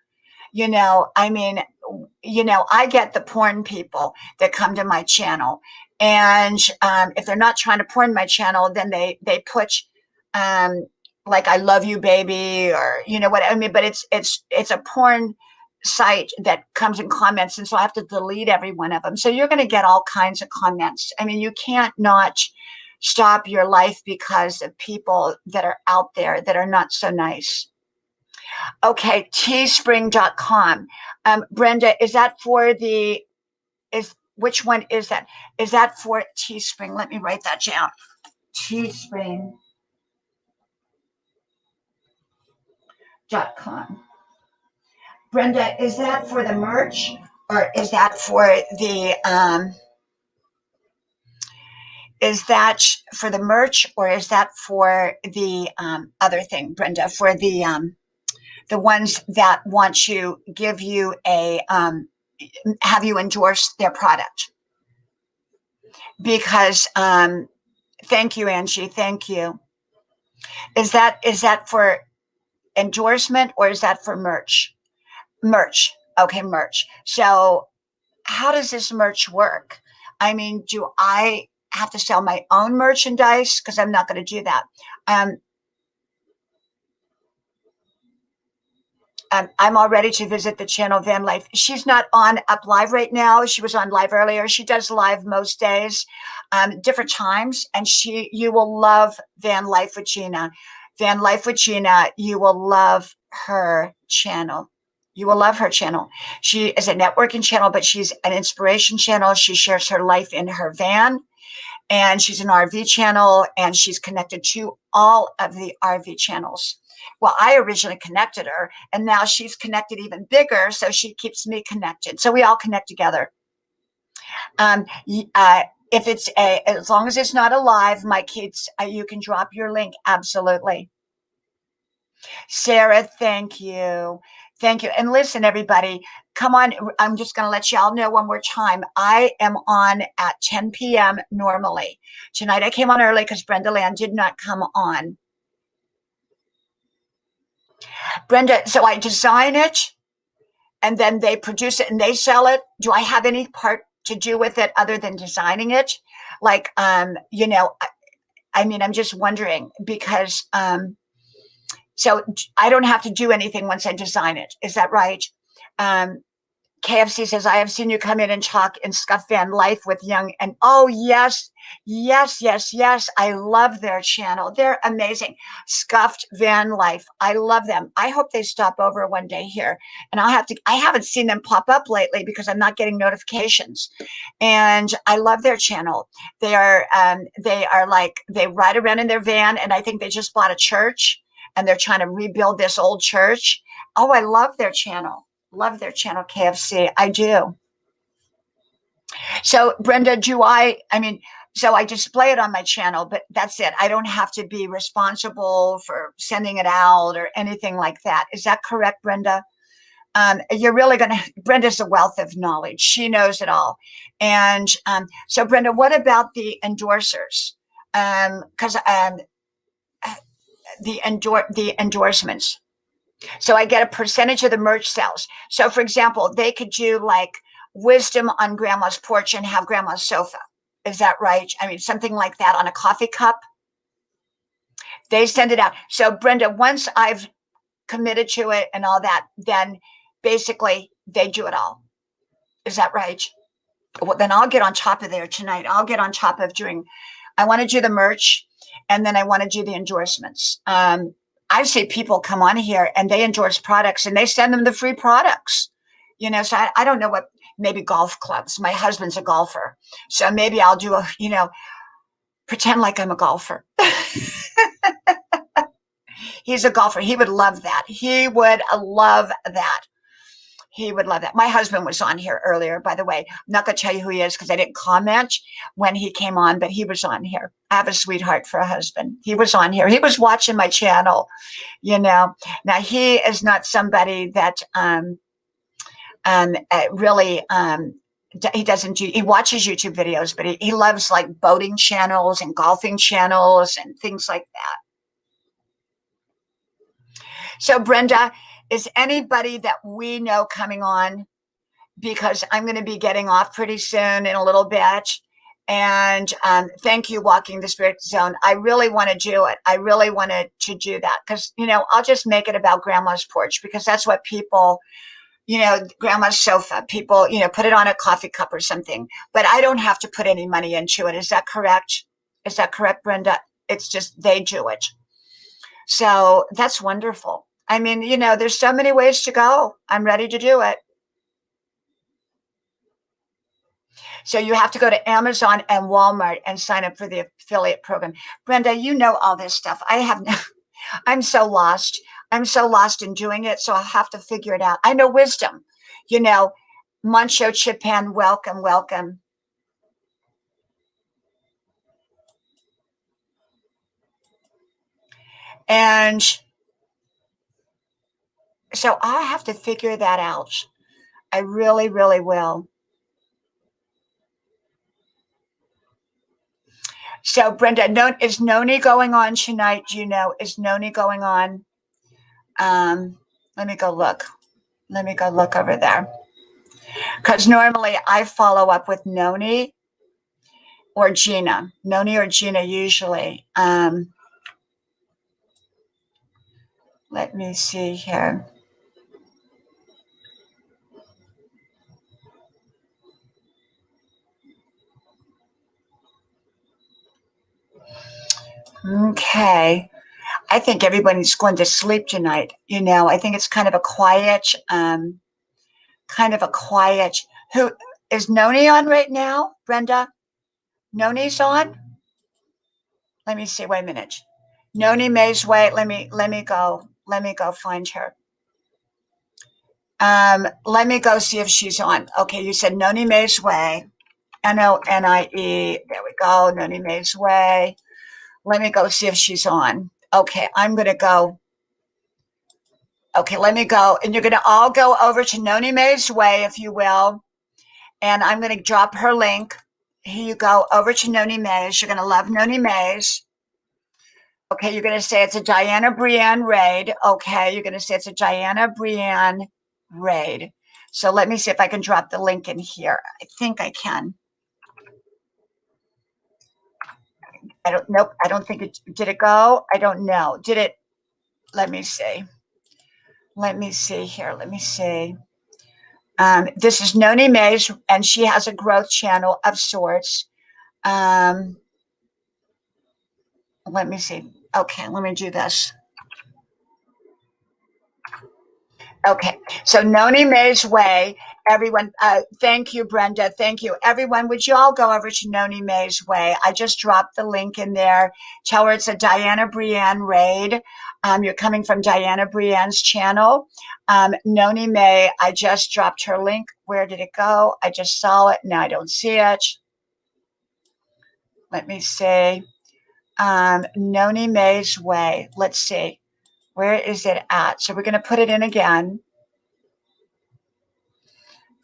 I mean, I get the porn people that come to my channel, and if they're not trying to porn my channel, then they put um, like "I love you, baby," or what I mean. But it's a porn site that comes in comments, and so I have to delete every one of them. So you're going to get all kinds of comments. I mean, you can't not stop your life because of people that are out there that are not so nice. Okay, teespring.com. Brenda, is that for which one is that? Is that for Teespring? Let me write that down. Teespring.com. Brenda, is that for the merch or is that for the merch or is that for the other thing, Brenda, for the ones that want to give you have you endorse their product? Because thank you, Angie. Thank you. Is that for endorsement or is that for merch? Merch. Okay, merch. So how does this merch work? I mean, do I have to sell my own merchandise? Because I'm not going to do that. Um, I'm all ready to visit the channel Van Life. She's not on up live right now. She was on live earlier. She does live most days, different times, and you will love Van Life with Gina. Van Life with Gina, you will love her channel. You will love her channel. She is a networking channel, but she's an inspiration channel. She shares her life in her van, and she's an RV channel, and she's connected to all of the RV channels. Well, I originally connected her, and now she's connected even bigger, so she keeps me connected. So we all connect together. Um, if as long as it's not alive, my kids, you can drop your link. Absolutely. Sarah, thank you. Thank you. And listen, everybody, come on. I'm just going to let y'all know one more time. I am on at 10 p.m. normally. Tonight I came on early because Brenda Land did not come on. Brenda, so I design it and then they produce it and they sell it. Do I have any part to do with it other than designing it? Like, I mean, I'm just wondering because, so I don't have to do anything once I design it. Is that right? Um, KFC says, I have seen you come in and talk in Scuff Van Life with Young. And oh, yes, yes, yes, yes. I love their channel. They're amazing. Scuffed Van Life. I love them. I hope they stop over one day here. And I haven't seen them pop up lately because I'm not getting notifications. And I love their channel. They are like, they ride around in their van. And I think they just bought a church and they're trying to rebuild this old church. Oh, I love their channel. Love their channel, KFC. I do. So, Brenda, so I display it on my channel, but that's it. I don't have to be responsible for sending it out or anything like that. Is that correct, Brenda? Brenda's a wealth of knowledge. She knows it all. And so, Brenda, what about the endorsers? Because the endorsements. So I get a percentage of the merch sales. So for example, they could do like wisdom on grandma's porch and have grandma's sofa. Is that right? I mean, something like that on a coffee cup. They send it out. So Brenda, once I've committed to it and all that, then basically they do it all. Is that right? Well, then I'll get on top of there tonight. I'll get on top of I want to do the merch and then I want to do the endorsements. I see people come on here and they endorse products and they send them the free products, so I don't know maybe golf clubs. My husband's a golfer. So maybe I'll do pretend like I'm a golfer. He's a golfer. He would love that. He would love that. He would love that. My husband was on here earlier, by the way. I'm not going to tell you who he is because I didn't comment when he came on, but he was on here. I have a sweetheart for a husband. He was on here. He was watching my channel, you know. Now, he is not somebody that really he doesn't do, he watches YouTube videos, but he loves like boating channels and golfing channels and things like that. So, Brenda, is anybody that we know coming on? Because I'm going to be getting off pretty soon in a little bit. And thank you, Walking the Spirit Zone. I really want to do it. I really wanted to do that because, you know, I'll just make it about Grandma's porch because that's what people, you know, Grandma's sofa, people, you know, put it on a coffee cup or something. But I don't have to put any money into it. Is that correct? Is that correct, Brenda? It's just they do it. So that's wonderful. I mean, you know, there's so many ways to go. I'm ready to do it. So you have to go to Amazon and Walmart and sign up for the affiliate program. Brenda, you know all this stuff. I'm so lost. I'm so lost in doing it. So I'll have to figure it out. I know wisdom, you know, Moncho Chipan, welcome, welcome. And so I have to figure that out. I really, really will. So, Brenda, is Noni going on tonight? Do you know? Is Noni going on? Let me go look. Let me go look over there. Because normally I follow up with Noni or Gina. Noni or Gina usually. Let me see here. Okay. I think everybody's going to sleep tonight. You know, I think it's kind of a quiet, who is Noni on right now? Brenda? Noni's on? Let me see. Wait a minute. Noni May's way. Let me go. Let me go find her. Let me go see if she's on. Okay, you said Noni May's way. Nonie. There we go. Noni May's way. Let me go see if she's on. Okay, I'm gonna go. Okay, let me go. And you're gonna all go over to Noni May's way, if you will. And I'm gonna drop her link. Here you go over to Noni May's. You're gonna love Noni May's. Okay, you're gonna say it's a Diana Brienne raid. Okay, you're gonna say it's a Diana Brienne raid. So let me see if I can drop the link in here. I think I can. Nope, I don't think it, did it go? I don't know. Did it, let me see. Let me see here. Let me see. This is Noni Mays, and she has a growth channel of sorts. Let me see. Okay, let me do this. Okay, so Noni May's way. Everyone, thank you, Brenda. Thank you. Everyone, would you all go over to Noni May's way? I just dropped the link in there. Tell her it's a Diana Brienne raid. You're coming from Diana Brienne's channel. Noni May, I just dropped her link. Where did it go? I just saw it. Now I don't see it. Let me see. Noni May's way. Let's see. Where is it at? So we're going to put it in again.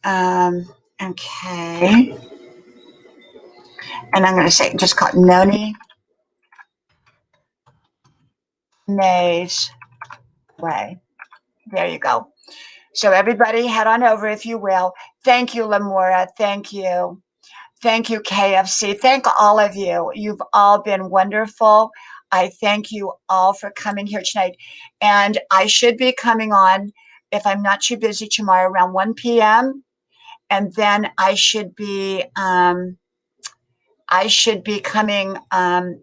Okay. And I'm going to say, just call it Noni May's way. There you go. So everybody head on over, if you will. Thank you, Lamora. Thank you. Thank you, KFC. Thank all of you. You've all been wonderful. I thank you all for coming here tonight. And I should be coming on, if I'm not too busy, tomorrow around 1 p.m. And then I should be coming on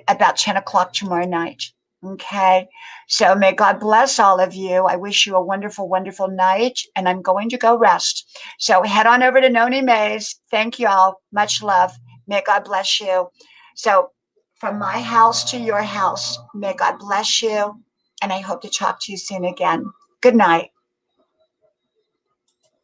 about 10 o'clock tomorrow night. Okay. So may God bless all of you. I wish you a wonderful, wonderful night. And I'm going to go rest. So head on over to Noni Mays. Thank you all. Much love. May God bless you. So from my house to your house, may God bless you. and I hope to talk to you soon again. Good night.